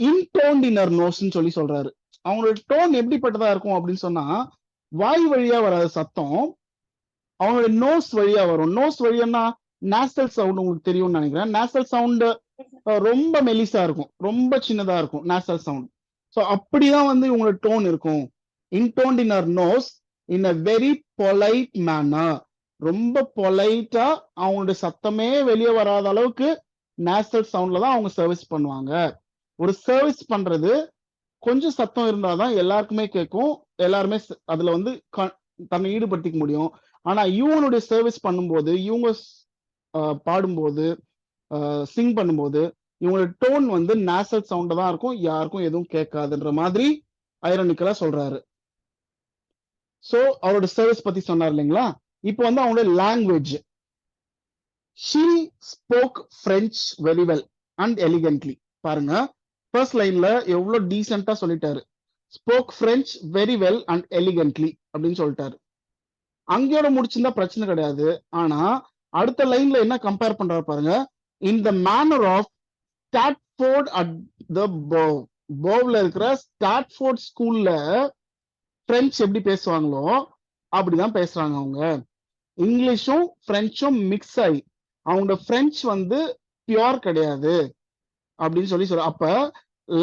இன்டோன்ட் இன் ஹர் நோஸ்ன்னு சொல்லி சொல்றாரு. அவங்களோட டோன் எப்படிப்பட்டதா இருக்கும் அப்படின்னு சொன்னா, வாய் வழியா வராத சத்தம் அவங்களோட நோஸ் வழியா வரும். நோஸ் வழியானா நேசல் சவுண்ட் உங்களுக்கு தெரியும்னு நினைக்கிறேன். நேசல் சவுண்ட் ரொம்ப மெலிசா இருக்கும், ரொம்ப சின்னதா இருக்கும் நேசல் சவுண்ட். ஸோ அப்படிதான் வந்து இவங்களோட டோன் இருக்கும். Intoned in her nose in a very polite manner, ரொம்ப பொலைட்டா அவங்களுடைய சத்தமே வெளியே வராத அளவுக்கு நேசல் சவுண்ட்ல தான் அவங்க சர்வீஸ் பண்ணுவாங்க. ஒரு சர்வீஸ் பண்றது கொஞ்சம் சத்தம் இருந்தாதான் எல்லாருக்குமே கேட்கும், எல்லாருமே அதுல வந்து தன்னை ஈடுபடுத்திக்க முடியும். ஆனா இவங்களுடைய சர்வீஸ் பண்ணும்போது, இவங்க பாடும்போது, சிங் பண்ணும்போது இவங்களோட டோன் வந்து நேசல் சவுண்ட் தான் இருக்கும், யாருக்கும் எதுவும் கேட்காதுன்ற மாதிரி ஐரானிக்கலா சொல்றாரு. சோ அவரோட சர்வீஸ் பத்தி சொன்னார் இல்லைங்களா. இப்போ வந்து அவங்களோட language, she spoke French very well and elegantly. பாருங்க, ஃபர்ஸ்ட் லைன்ல எவ்வளவு டீசென்ட்டா சொல்லிட்டாரு, spoke French very well and elegantly அப்படின்னு சொல்லிட்டாரு. அங்கேயோட முடிச்சிருந்தா பிரச்சனை கிடையாது. ஆனா அடுத்த லைன்ல என்ன கம்பேர் பண்றாரு பாருங்க, in the manner of Stratford at the Bow. போவ்ல இருக்கிற ஸ்டாட்ஃபோர்ட் ஸ்கூல்ல பிரெஞ்சு எப்படி பேசுவாங்களோ அப்படிதான் பேசுறாங்க அவங்க. இங்கிலீஷும் பிரெஞ்சும் மிக்ஸ் ஆகி, அவங்களோட பிரெஞ்சு வந்து பியோர் கிடையாது அப்படின்னு சொல்லி சொல்ற. அப்ப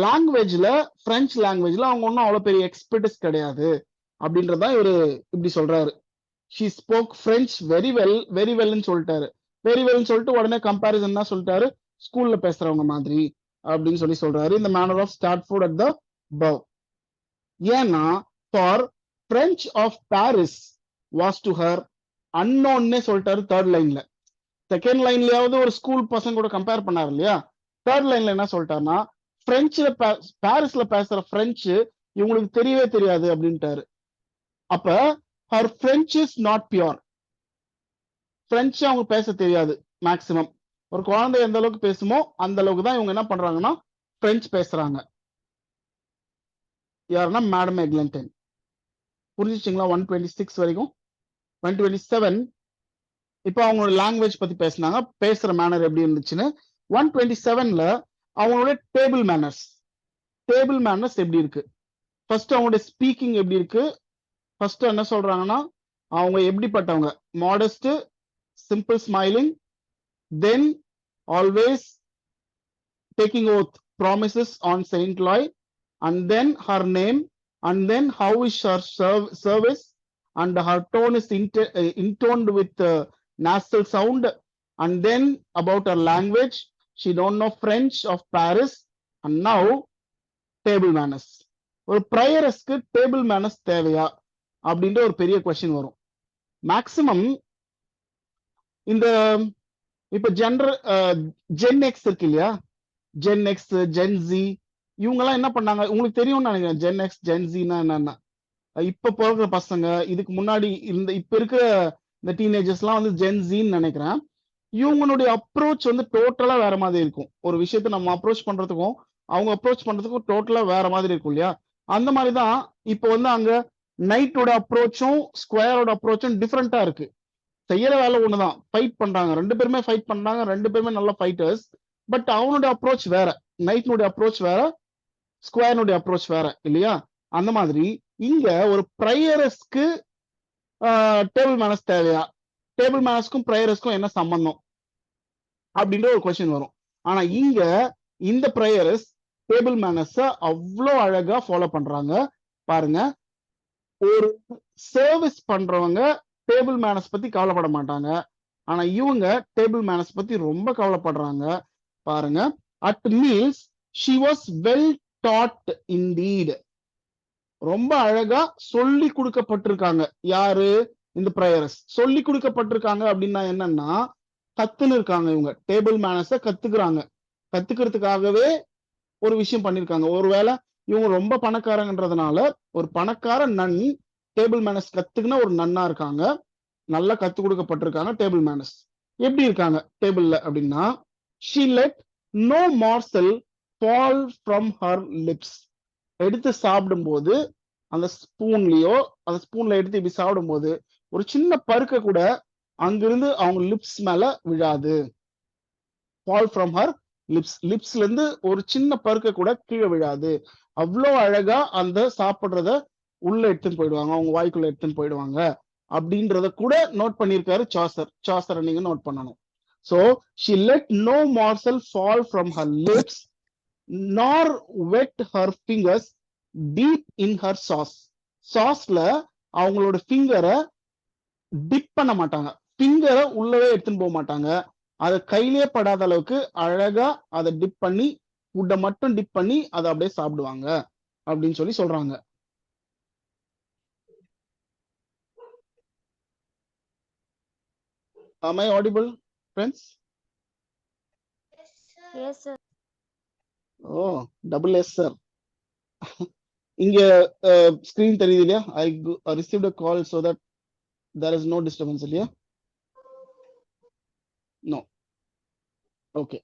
லாங்குவேஜ்ல, பிரெஞ்சு லாங்குவேஜ்ல அவங்க ஒன்றும் அவ்வளவு பெரிய எக்ஸ்பர்டிஸ் கிடையாது அப்படின்றதான் இவரு இப்படி சொல்றாரு. She spoke French very well, very வெல்னு சொல்லிட்டாரு. வெரி வெல்னு சொல்லிட்டு உடனே கம்பேரிசன் தான் சொல்லிட்டாரு, ஸ்கூல்ல பேசுறவங்க மாதிரி அப்படின்னு சொல்லி சொல்றாரு. இந்த manner of Stratford at the Bow. ஏன்னா for French of Paris was to her unknown சொல்லிட்டாரு தேர்ட் லைன்ல. செகண்ட் லைன்லயாவது ஒரு ஸ்கூல் பசங்க கூட கம்பேர் பண்ணாரு இல்லையா, தேர்ட் லைன்ல என்ன சொல்லிட்டாருன்னா, பிரெஞ்சுல பாரிஸ்ல பேசுற பிரெஞ்சு இவங்களுக்கு தெரியவே தெரியாது அப்படின்ட்டாரு. அப்ப her French is not pure, French அவங்க பேச தெரியாது மேக்சிமம். ஒரு குழந்தை எந்த அளவுக்கு பேசுமோ அந்த அளவுக்கு தான் இவங்க என்ன பண்றாங்கன்னா பிரெஞ்சு பேசுறாங்க. யாருன்னா மேடம் எக்லண்டன். புரிஞ்சுச்சிங்களா 126 வரைக்கும். 127 இப்போ அவங்களோட லாங்குவேஜ் பத்தி பேசினாங்க, பேசுற மேனர் எப்படி இருந்துச்சுன்னு. 127ல அவங்களோட டேபிள் மேனர்ஸ், டேபிள் மேனர்ஸ் எப்படி இருக்கு, ஃபர்ஸ்ட் அவங்களுடைய ஸ்பீக்கிங் எப்படி இருக்கு. ஃபர்ஸ்ட் என்ன சொல்றாங்கன்னா, அவங்க எப்படிப்பட்டவங்க, modest, simple smiling, then always taking oath, promises on Saint Loy, and then her name, and then how is her service, and her tone is intoned with nasal sound, and then about her language, she don't know French of Paris, and now table manners. ஒரு ப்ரையரஸ்க்கு டேபிள் மேனர்ஸ் தேவையா அப்படின்ற ஒரு பெரிய கொஸ்டின் வரும். மேக்சிமம் இந்த இப்ப ஜென் எக்ஸ் இருக்கு இல்லையா, ஜென் எக்ஸ், ஜென் ஜி, இவங்கெல்லாம் என்ன பண்ணாங்க உங்களுக்கு தெரியும்னு நினைக்கிறேன். ஜென் எக்ஸ், ஜென் ஜின்னா என்னன்னா, இப்ப பிறகுற பசங்க, இதுக்கு முன்னாடி இப்ப இருக்கிற இந்த டீனேஜர்ஸ் எல்லாம் வந்து ஜென் ஜின்னு நினைக்கிறேன். இவங்களுடைய அப்ரோச் வந்து டோட்டலா வேற மாதிரி இருக்கும். ஒரு விஷயத்தை நம்ம அப்ரோச் பண்றதுக்கும் அவங்க அப்ரோச் பண்றதுக்கும் டோட்டலா வேற மாதிரி இருக்கும் இல்லையா. அந்த மாதிரிதான் இப்ப வந்து அங்க நைட்டோட அப்ரோச்சும் ஸ்கொயரோட அப்ரோச்சும் டிஃப்ரெண்டா இருக்கு. செய்யற வேலை ஒண்ணுதான், ஃபைட் பண்றாங்க, ரெண்டு பேருமே ஃபைட் பண்றாங்க, ரெண்டு பேருமே நல்ல ஃபைட்டர்ஸ். பட் அவனுடைய அப்ரோச் வேற, நைட்னுடைய அப்ரோச் வேற, ஸ்கொயர்னுடைய அப்ரோச் வேற இல்லையா. அந்த மாதிரி இங்க ஒரு ப்ரையரஸ்க்கு டேபிள் மேனஸ் தேவையா, டேபிள் மேனஸ்க்கும் ப்ரையரஸ்க்கும் என்ன சம்பந்தம் அப்படின்ற ஒரு கொஸ்டின் வரும். ஆனா இங்க இந்த ப்ரையரஸ் டேபிள் மேனஸ அவ்வளோ அழகா ஃபாலோ பண்றாங்க. பாருங்க, ஒரு சர்வீஸ் பண்றவங்க டேபிள் மேனஸ் பத்தி கவலைப்பட மாட்டாங்க, ஆனா இவங்க டேபிள் மேனஸ் பத்தி ரொம்ப கவலைப்படுறாங்க. பாருங்க, at meals she was well dot indeed. ரொம்ப அழகா சொல்லி கொடுக்கப்பட்டிருக்காங்க. யாரு? இந்த ப்ரையரஸ் சொல்லி கொடுக்கப்பட்டிருக்காங்க. அப்படின்னா என்னன்னா, கத்துன்னு இருக்காங்க. இவங்க டேபிள் மேனஸ கத்துக்கிறாங்க. கத்துக்கிறதுக்காகவே ஒரு விஷயம் பண்ணிருக்காங்க. ஒருவேளை இவங்க ரொம்ப பணக்காரங்கன்றதுனால ஒரு பணக்கார நன் டேபிள் மேனஸ் கத்துக்குன்னா ஒரு நன்னா இருக்காங்க, நல்லா கத்து கொடுக்கப்பட்டிருக்காங்க. டேபிள் மேனஸ் எப்படி இருக்காங்க டேபிள்ல அப்படின்னா, she let no morsel fall from her lips. எடுத்து சாப்பிடும்போது அந்த ஸ்பூன்லயோ, அந்த ஸ்பூன்ல எடுத்து இப்படி சாப்பிடும்போது ஒரு சின்ன பருக்க கூட அங்கிருந்து அவங்க லிப்ஸ் மேல விழாது. ஃபால் ஃப்ரம் ஹர் லிப்ஸ், லிப்ஸ்ல இருந்து ஒரு சின்ன பருக்க கூட கீழே விழாது. அவ்வளோ அழகா அந்த சாப்பிடுறத உள்ள எடுத்துன்னு போயிடுவாங்க, அவங்க வாய்க்குள்ள எடுத்துன்னு போயிடுவாங்க அப்படின்றத கூட நோட் பண்ணியிருக்காரு சாசர். சாசரை நீங்க நோட் பண்ணணும். So she let no morsel fall from her lips nor wet her fingers deep in her sauce. சாஸ்ல அவங்களோட ஃபிங்கரை டிப் பண்ண மாட்டாங்க, ஃபிங்கரை உள்ளவே எடுத்துன்னு போக மாட்டாங்க. அதை கையிலே படாத அளவுக்கு அழகா அதை டிப் பண்ணி, ஃபுட்டை மட்டும் டிப் பண்ணி அதை அப்படியே சாப்பிடுவாங்க அப்படின்னு சொல்லி சொல்றாங்க. Am I audible, friends? Yes, sir. Oh, double S, sir. இங்க ஸ்கிரீன் தெரியுது இல்லையா? I received a call so that there is no disturbance இல்லையா? No. Okay.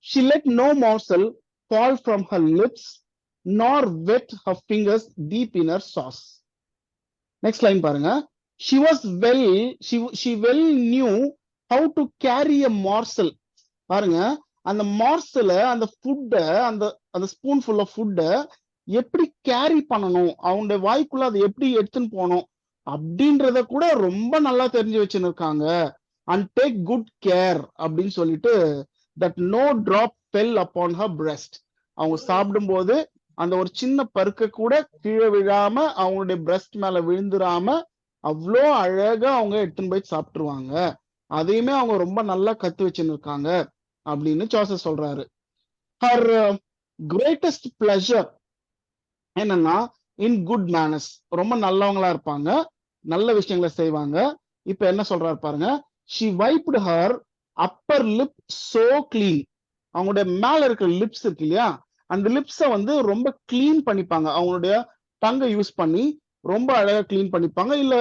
She let no morsel fall from her lips nor wet her fingers deep in her sauce. Next line பாருங்க. She was well, she well knew how to carry a morsel. பாருங்க, அந்த மார்சல, அந்த ஃபுட்டை, அந்த அந்த ஸ்பூன் ஃபுல் ஆஃப் ஃபுட்டை எப்படி கேரி பண்ணணும், அவங்களுடைய வாய்க்குள்ள அதை எப்படி எடுத்துன்னு போகணும் அப்படின்றத கூட ரொம்ப நல்லா தெரிஞ்சு வச்சுன்னு இருக்காங்க. அண்ட் டேக் குட் கேர் அப்படின்னு சொல்லிட்டு, that no drop fell upon her breast. அவங்க சாப்பிடும்போது அந்த ஒரு சின்ன பருக்க கூட கீழே விழாம அவங்களுடைய பிரெஸ்ட் மேல விழுந்துராம அவ்வளோ அழகா அவங்க எடுத்துன்னு போய் சாப்பிட்டுருவாங்க. அதையுமே அவங்க ரொம்ப நல்லா கத்து வச்சுன்னு இருக்காங்க அப்படின்னு சாசர் சொல்றாரு. ஹர் கிரேட்டஸ்ட் பிளஷர் என்னன்னா இன் குட் மேனஸ், ரொம்ப நல்லவங்களா இருப்பாங்க, நல்ல விஷயங்களை செய்வாங்க. இப்ப என்ன சொல்றாரு பாருங்க. she wiped her upper lip so clean. அவங்களுடைய மேல இருக்கிற லிப்ஸ் இருக்கு இல்லையா, அந்த லிப்ஸை வந்து ரொம்ப கிளீன் பண்ணிப்பாங்க. அவங்களுடைய டங்கை யூஸ் பண்ணி ரொம்ப அழகா கிளீன் பண்ணிப்பாங்க, இல்ல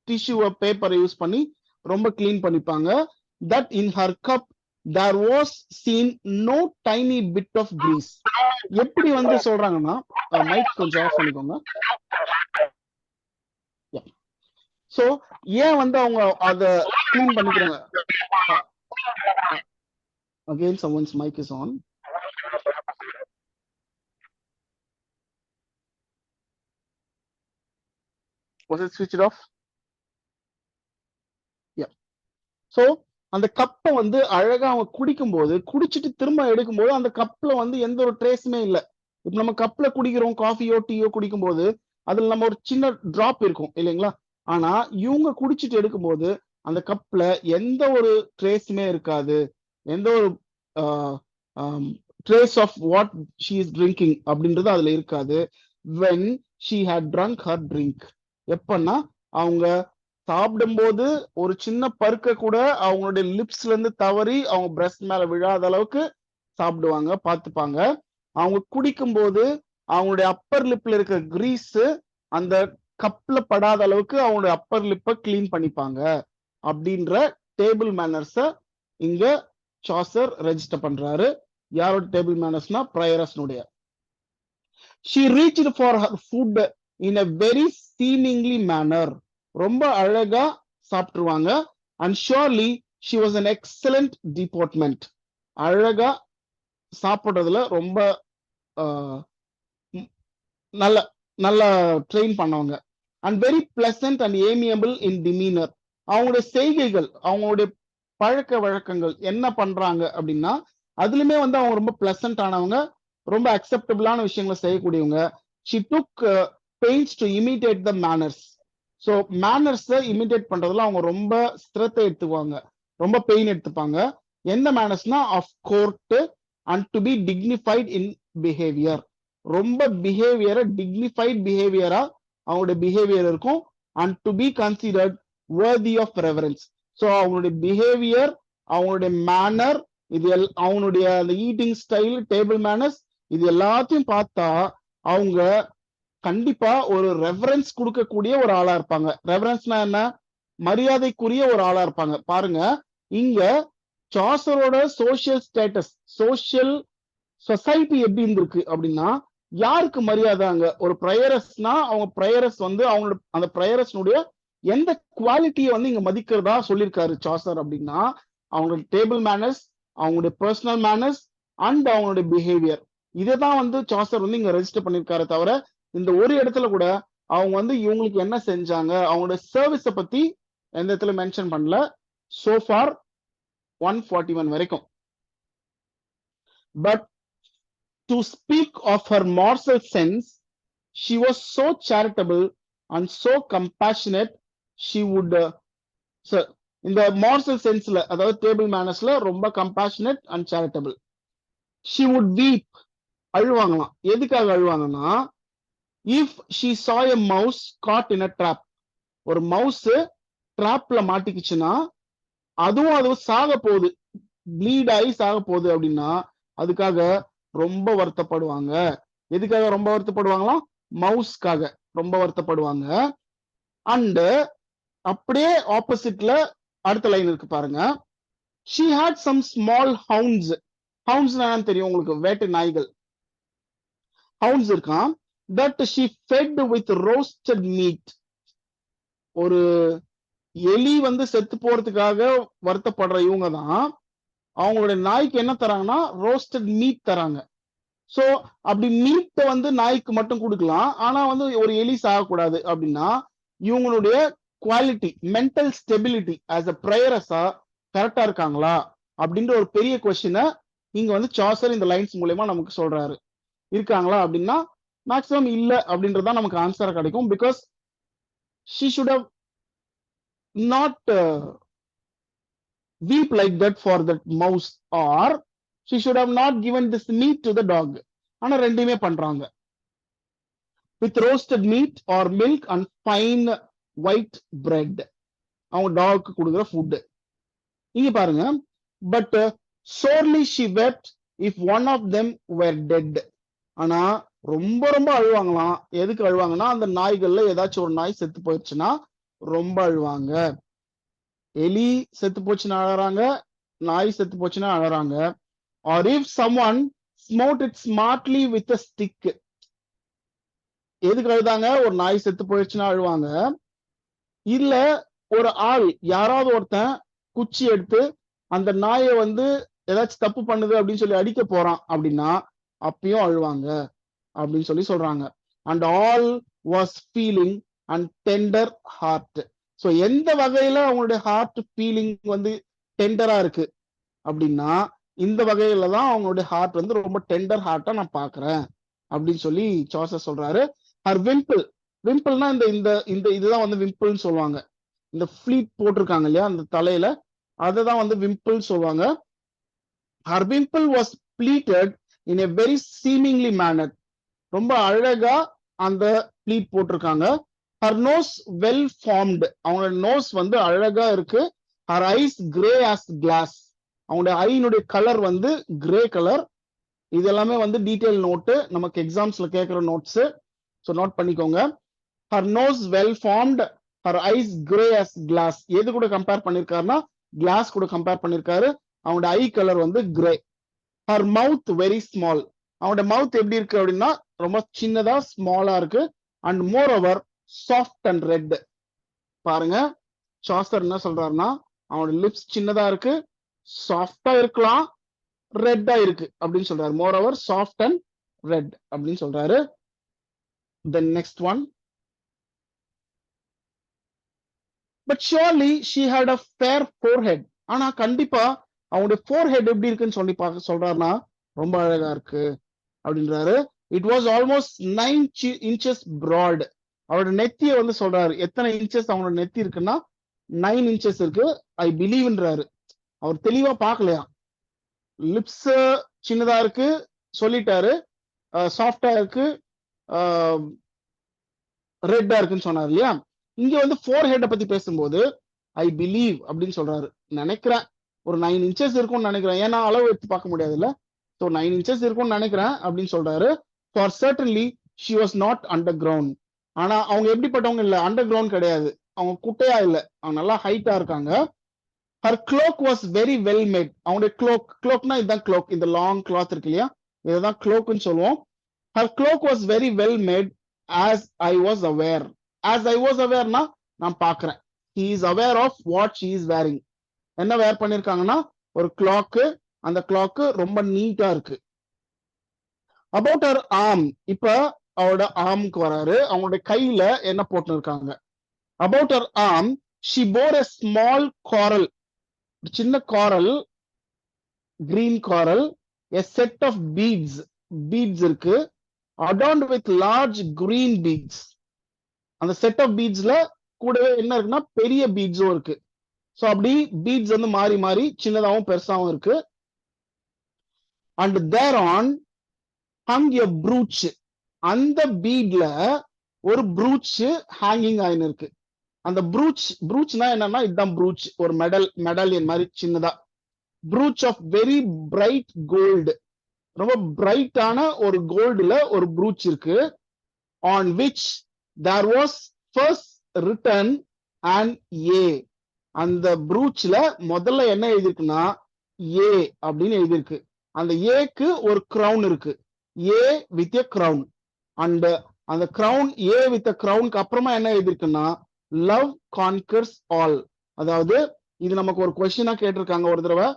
டிஷ்யூ பேப்பரை யூஸ் பண்ணி ரொம்ப கிளீன் பண்ணிப்பாங்க. that in her cup there was seen no tiny bit of grease. எப்படி வந்து சொல்றாங்கன்னா, மைக் கொஞ்சம் ஆஃப் பண்ணிக்கோங்க. சோ ஏன் வந்து அவங்க அத கிளீன் பண்ணிக்கிறாங்க? Again someone's mic is on. Was it switched off? Yeah. So அந்த கப்பை வந்து அழகா அவங்க குடிக்கும் போது, குடிச்சிட்டு திரும்ப எடுக்கும்போது அந்த கப்ல வந்து எந்த ஒரு ட்ரேஸுமே இல்லை. இப்ப நம்ம கப்ல குடிக்கிறோம், காஃபியோ டீயோ குடிக்கும் போது அதுல நம்ம ஒரு சின்ன டிராப் இருக்கும் இல்லைங்களா. ஆனா இவங்க குடிச்சிட்டு எடுக்கும்போது அந்த கப்ல எந்த ஒரு ட்ரேஸுமே இருக்காது, எந்த ஒரு trace of what she is drinking அப்படின்றது அதுல இருக்காது. when she had drunk her drink. எப்பன்னா அவங்க சாப்பிடும்போது ஒரு சின்ன பருக்க கூட அவங்களுடைய லிப்ஸ்ல இருந்து தவறி அவங்க பிரஸ்ட் மேல விழாத அளவுக்கு சாப்பிடுவாங்க, பார்த்துப்பாங்க. அவங்க குடிக்கும் போது அவங்களுடைய அப்பர் லிப்ல இருக்க கிரீஸ் அந்த கப்ல படாத அளவுக்கு அவங்களுடைய அப்பர் லிப்பை கிளீன் பண்ணிப்பாங்க அப்படின்ற டேபிள் மேனர்ஸ இங்க சாசர் ரெஜிஸ்டர் பண்றாரு. யாரோட table மேனர்ஸ்னா பிரையரஸ்னுடைய. She reached for her food in a very seemingly manner. ரொம்ப அழகா சாப்பிட்டுருவாங்க. And surely she was an excellent deportment. அழகா சாப்பிடுறதுல ரொம்ப நல்ல நல்ல ட்ரெயின் பண்ணவங்க. அண்ட் வெரி பிளசன்ட் அண்ட் ஏமியபிள் இன் டிமீனர். அவங்களுடைய செய்கைகள், அவங்களுடைய பழக்க வழக்கங்கள் என்ன பண்றாங்க அப்படின்னா அதுலயுமே வந்து அவங்க ரொம்ப பிளசன்ட் ஆனவங்க, ரொம்ப அக்செப்டபிளான விஷயங்களை செய்யக்கூடியவங்க. She took pains to imitate the manners. So மேனர்ஸை இமிடேட் பண்றதுல அவங்க ரொம்ப ஸ்திரத்தை எடுத்துக்குவாங்க, ரொம்ப பெயின் எடுத்துப்பாங்க. எந்த மேனர்ஸ்னா of court and to be dignified in behaviour. ரொம்ப பிஹேவியரை டிக்னிஃபைட் பிஹேவியரா அவங்களுடைய பிஹேவியர் இருக்கும். And to be considered worthy of reverence. So அவங்களுடைய பிஹேவியர், அவங்களுடைய மேனர், இது அவங்களுடைய அந்த ஈட்டிங் ஸ்டைல், டேபிள் மேனர்ஸ், இது எல்லாத்தையும் பார்த்தா அவங்க கண்டிப்பா ஒரு ரெஃபரன்ஸ் கொடுக்கக்கூடிய ஒரு ஆளா இருப்பாங்க. ரெஃபரன்ஸ்னா என்ன? மரியாதைக்குரிய ஒரு ஆளா இருப்பாங்க. பாருங்க, இங்க சாசரோட சோசியல் ஸ்டேட்டஸ், சோசியல் சொசைட்டி எப்படி இருந்திருக்கு அப்படின்னா யாருக்கு மரியாதை? அங்க ஒரு ப்ரையரஸ்னா அவங்க ப்ரையரஸ் வந்து அவங்களோட அந்த ப்ரையரஸ்னுடைய எந்த குவாலிட்டியை வந்து இங்க மதிக்கிறதா சொல்லியிருக்காரு சாசர் அப்படின்னா அவங்களோட டேபிள் மேனர்ஸ், அவங்களுடைய பர்சனல் மேனர்ஸ் அண்ட் அவங்களுடைய பிஹேவியர். இதை தான் வந்து சாசர் வந்து இங்க ரெஜிஸ்டர் பண்ணியிருக்காரு. தவிர இந்த ஒரு இடத்துல கூட அவங்க வந்து இவங்களுக்கு என்ன செஞ்சாங்க, அவங்களோட சர்வீஸை பத்தி எந்த இடத்துல மென்ஷன் பண்ணல. so far 141 வரைக்கும். But to speak of her moral sense, she was so charitable and so compassionate. She would இந்த moral senseல, அதாவது டேபிள் மேனர்ஸ்ல ரொம்ப compassionate and charitable. she would weep, அழுவாங்களாம். எதுக்காக அழுவாங்கன்னா if she saw a mouse caught in a trap, ஒரு மவுஸ் ட்ராப்ல மாட்டிக்கிச்சுன்னா அதுவும் சாக போகுது, ப்ளீட் ஆகி சாக போகுது அப்படின்னா அதுக்காக ரொம்ப வருத்தப்படுவாங்க. எதுக்காக ரொம்ப வருத்தப்படுவாங்களாம்? மவுஸ்க்காக ரொம்ப வருத்தப்படுவாங்க. அண்ட் அப்படியே ஆப்போசிட்ல அடுத்த லைன் இருக்கு பாருங்க. she had some small hounds. hounds என்னன்னு தெரியும் உங்களுக்கு? வேட்டை நாய்கள், hounds இருக்கான். that she fed with roasted meat. ஒரு எலி வந்து செத்து போறதுக்காக வருத்தப்படுற இவங்க தான் அவங்களுடைய நாய்க்கு என்ன தராங்கன்னா ரோஸ்டட் மீட் தராங்க. சோ அப்படி மீட்டை வந்து நாய்க்கு மட்டும் கொடுக்கலாம், ஆனா வந்து ஒரு எலி சாகக்கூடாது அப்படின்னா இவங்களுடைய quality, mental stability as a ப்ரையரஸா கரெக்டா இருக்காங்களா அப்படின்ற ஒரு பெரிய கொஸ்டினை இங்க வந்து சாசர் இந்த லைன்ஸ் மூலமா நமக்கு சொல்றாரு. இருக்காங்களா அப்படின்னா மேக்சிமம் இல்ல அப்படின்றதான் நமக்கு ஆன்சரா கிடைக்கும். Because she should have not weep like that for that mouse, or she should have not given this meat to the dog. ஆனா ரெண்டுமே பண்றாங்க. with roasted meat or milk and fine white bread. அவங்க டாக்கு கொடுக்குற ஃபுட். இங்க பாருங்க, but sorely she wept if one of them were dead. ஆனா ரொம்ப ரொம்ப அழுவாங்களாம். எதுக்கு அழுவாங்கன்னா அந்த நாய்கள்ல ஏதாச்சும் ஒரு நாய் செத்து போயிடுச்சுன்னா ரொம்ப அழுவாங்க. எலி செத்து போச்சுன்னா அழறாங்க, நாய் செத்து போச்சுன்னா அழறாங்க. or if someone smote it smartly with a stick. எதுக்கு அழுதாங்க? ஒரு நாய் செத்து போயிடுச்சுன்னா அழுவாங்க. இல்ல ஒரு ஆள், யாராவது ஒருத்தன் குச்சி எடுத்து அந்த நாயை வந்து ஏதாச்சும் தப்பு பண்ணுது அப்படின்னு சொல்லி அடிக்க போறான் அப்படின்னா அப்பயும் அழுவாங்க அப்படின்னு சொல்லி சொல்றாங்க. And all was feeling and tender heart. So எந்த வகையில அவங்களுடைய ஹார்ட் ஃபீலிங் வந்து டெண்டரா இருக்கு அப்படின்னா இந்த வகையில தான் அவங்களுடைய ஹார்ட் வந்து ரொம்ப டெண்டர் ஹார்ட்டா நான் பாக்குறேன் அப்படின்னு சொல்லி சாசர் சொல்றாரு. ஹர் விம்பிள், விம்பிள்னா இந்த இந்த இந்த இதுதான் வந்து விம்பிள்னு சொல்லுவாங்க. இந்த ஃபிளீட் போட்டிருக்காங்க இல்லையா அந்த தலையில, அதை வந்து விம்பிள் சொல்லுவாங்க. Her wimple was pleated in a very seemingly manner. ரொம்ப அழகா அந்த ப்ளீட் போட்டிருக்காங்க. her nose well formed. அவங்களோட nose வந்து அழகா இருக்கு. her eyes grey as glass. அவங்களோட ஐனுடைய கலர் வந்து கிரே கலர். இது எல்லாமே வந்து டீடைல் நோட்டு, நமக்கு எக்ஸாம்ஸ்ல கேட்கிற நோட்ஸ். ஸோ நோட் பண்ணிக்கோங்க. her nose well formed, her eyes grey as glass. எது கூட கம்பேர் பண்ணிருக்காருன்னா கிளாஸ் கூட கம்பேர் பண்ணிருக்காரு. அவங்களோட ஐ கலர் வந்து grey. her mouth very small. அவங்களோட மவுத் எப்படி இருக்கு அப்படின்னா ரொம்ப சின்னதா ஸ்மாலா இருக்கு. And more over soft and red. பாருங்க சாசர் என்ன சொல்றாருன்னா அவனோட லிப்ஸ் சின்னதா இருக்கு, சாஃப்டா இருக்கலாம், ரெட்டா இருக்கு அப்படின்னு சொல்றாரு. More over soft and red அப்படின்னு சொல்றாரு. The next one. But surely she had a fair forehead. ஆனா கண்டிப்பா அவங்களுடைய forehead எப்படி இருக்குன்னு சொல்லி பார்க்க சொல்றாருன்னா ரொம்ப அழகா இருக்கு அப்படின்றாரு. It was almost 9 inches broad. அவரோட நெத்தியை வந்து சொல்றாரு. எத்தனை இன்ச்சஸ் அவங்களோட நெத்தி இருக்குன்னா 9 inches இருக்கு. ஐ பிலீவ்ன்றாரு. அவர் தெளிவா பார்க்கலையா. லிப்ஸ் சின்னதா இருக்கு சொல்லிட்டாரு, சாஃப்டா இருக்கு, ரெட்டா இருக்குன்னு சொன்னார் இல்லையா. இங்க வந்து ஃபோர் ஹெட்டை பத்தி பேசும்போது ஐ பிலீவ் அப்படின்னு சொல்றாரு. நினைக்கிறேன் ஒரு 9 inches இருக்கும்னு நினைக்கிறேன். ஏன்னா அளவு எடுத்து பார்க்க முடியாது இல்ல. ஸோ 9 inches இருக்கும்னு நினைக்கிறேன் அப்படின்னு சொல்றாரு. For certainly she was not under ground. ஆனா அவங்க எப்படிப்பட்டவங்க இல்ல, அண்டர் கிரவுண்ட் கிடையாது. அவங்க குட்டையா இல்ல, அவங்க நல்லா ஹைட்டா இருக்காங்க. Her cloak was very well made. அவங்களுடைய க்ளோக்னா இதுதான் க்ளோக், இந்த லாங் கிளாத் இருக்கு இல்லையா, இதுதான் க்ளோக்னு சொல்லுவோம். Her cloak was very well made as I was aware. as I was awareனா நான் பார்க்கிறேன். he is aware of what she is wearing. என்ன வேர் பண்ணிருக்காங்கன்னா ஒரு கிளாக்கு, அந்த கிளாக்கு ரொம்ப நீட்டா இருக்கு. about her arm. இப்ப அவரோட ஆர்முக்கு வராரு. அவங்களுடைய கையில என்ன போட்டு இருக்காங்க. about her arm she bore a small coral. சின்ன காரல், green coral, a set of beads. beads இருக்கு, adorned with large green beads. அந்த செட் ஆஃப் பீட்ஸ்ல கூடவே என்ன இருக்குன்னா பெரிய பீட்ஸும் இருக்கு. ஸோ அப்படி பீட்ஸ் வந்து மாறி மாறி சின்னதாகவும் பெருசாகவும் இருக்கு. And there on hung a brooch. அந்த பீட்ல ஒரு ப்ரூச் ஹேங்கிங் ஆயின்னு இருக்கு. அந்த ப்ரூச்னா என்னன்னா இதுதான் ப்ரூச், ஒரு மெடலியன் மாதிரி சின்னதா. Brooch of very bright gold. ரொம்ப பிரைட்டான ஒரு கோல்டுல ஒரு ப்ரூச் இருக்கு. on which there was first written an A. அந்த ப்ரூச்ல முதல்ல என்ன எழுதிருக்குன்னா ஏ அப்படின்னு எழுதிருக்கு. அந்த ஏக்கு ஒரு கிரவுன் இருக்கு, A with a crown. And அந்த கிரவுன், ஏ வித் கிரவுனுக்கு அப்புறமா என்ன எழுதிருக்குன்னா லவ் கான்கர்ஸ் ஆல். அதாவது இது நமக்கு ஒரு கொஸ்டினா கேட்டிருக்காங்க ஒரு தடவை.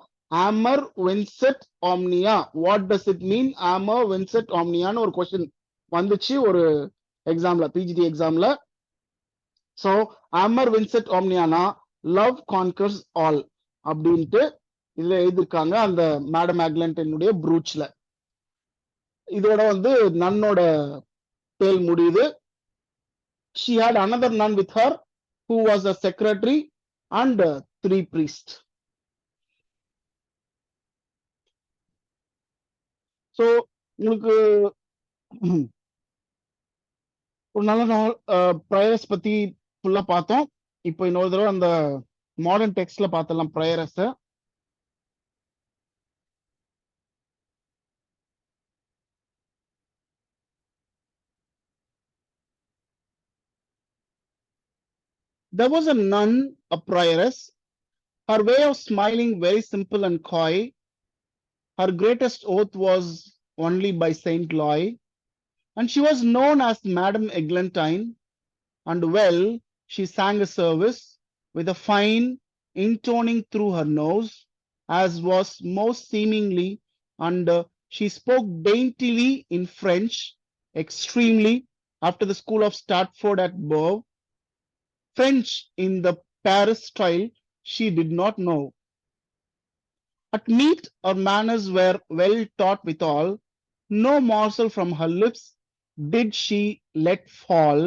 Amor vincit omnia, what does it mean amor vincit ஆம்னியான்னு ஒரு கொஸ்டின் வந்துச்சு ஒரு எக்ஸாம்ல, பிஜிடி எக்ஸாம்ல. சோ ஆமர் வின்செட் ஆம்னியானா லவ் கான்கர்ஸ் ஆல் அப்படின்ட்டு இதுல எழுதிருக்காங்க அந்த மேடம் ஆக்லண்டனுடைய ப்ரூச்ல. இதோட வந்து நன்னோட டேல் முடியுது. she had another nun with her who was a secretary and 3 priests. so உங்களுக்கு ஒரு நல்ல நாள் ப்ரேயர்ஸ் பத்தி ஃபுல்லா பார்த்தோம். இப்போ இன்னொரு தடவை அந்த மாடர்ன் டெக்ஸ்ட்ல பார்த்தலாம் prayers. There was a nun, a prioress, her way of smiling very simple and coy. Her greatest oath was only by Saint Loy, and she was known as Madame Eglantine. And well, she sang a service with a fine intoning through her nose, as was most seemingly, and she spoke daintily in French, extremely, after the school of Stratford at Bow. French in the Paris style she did not know. At meat her manners were well taught withal, no morsel from her lips did she let fall,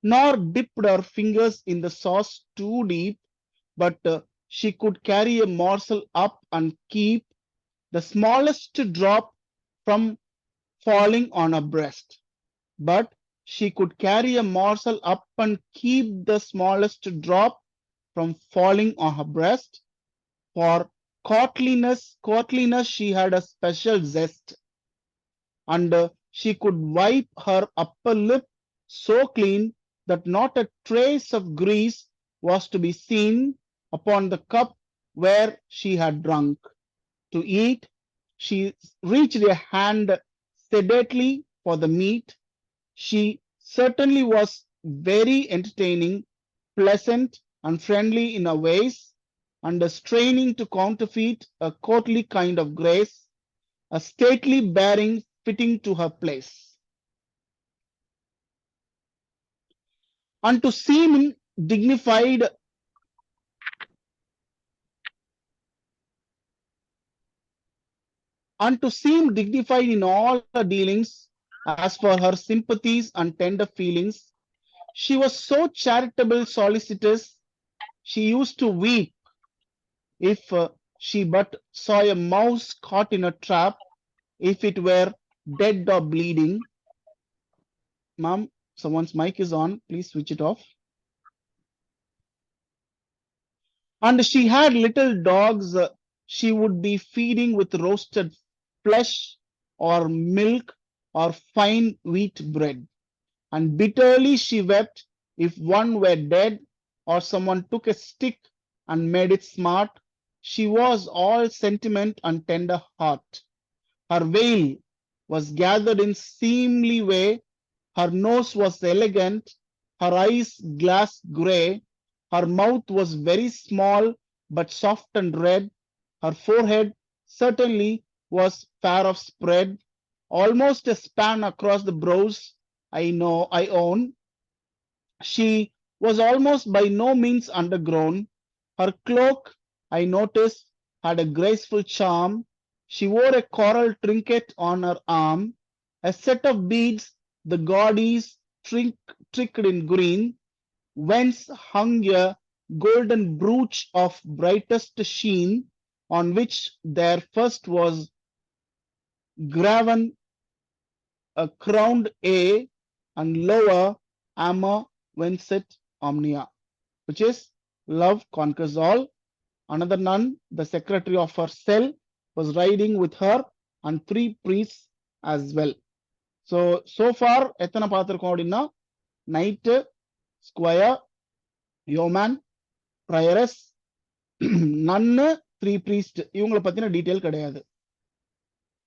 nor dipped her fingers in the sauce too deep, but she could carry a morsel up and keep the smallest drop from falling on her breast. But She could carry a morsel up and keep the smallest drop from falling on her breast. For courtliness, she had a special zest, and she could wipe her upper lip so clean that not a trace of grease was to be seen upon the cup where she had drunk. To eat, she reached a hand sedately for the meat. She certainly was very entertaining, pleasant, and friendly in her ways, and straining to counterfeit a courtly kind of grace, a stately bearing fitting to her place. And to seem dignified in all her dealings, as for her sympathies and tender feelings, she was so charitable solicitous, she used to weep if she but saw a mouse caught in a trap, if it were dead or bleeding. Ma'am, someone's mic is on, please switch it off. And she had little dogs she would be feeding with roasted flesh or milk or fine wheat bread. And bitterly she wept if one were dead or someone took a stick and made it smart. She was all sentiment and tender heart. Her veil was gathered in seemly way, her nose was elegant, her eyes glass grey, her mouth was very small but soft and red, her forehead certainly was fair of spread, almost a span across the brows, I own. She was almost by no means undergrown. Her cloak, I noticed, had a graceful charm. She wore a coral trinket on her arm, a set of beads, the gaudies tricked in green, whence hung a golden brooch of brightest sheen, on which there first was graven a crowned A and lower Ama Vincit Omnia, which is love conquers all. Another nun, the secretary of her cell, was riding with her and 3 priests as well. So far எத்தனை பார்த்திருக்கோம் அப்படின்னா நைட்டு, ஸ்கொயர், யோமேன், ப்ரையரஸ், நன்னு, 3 priest, இவங்களை பத்தின டீட்டெயில் கிடையாது.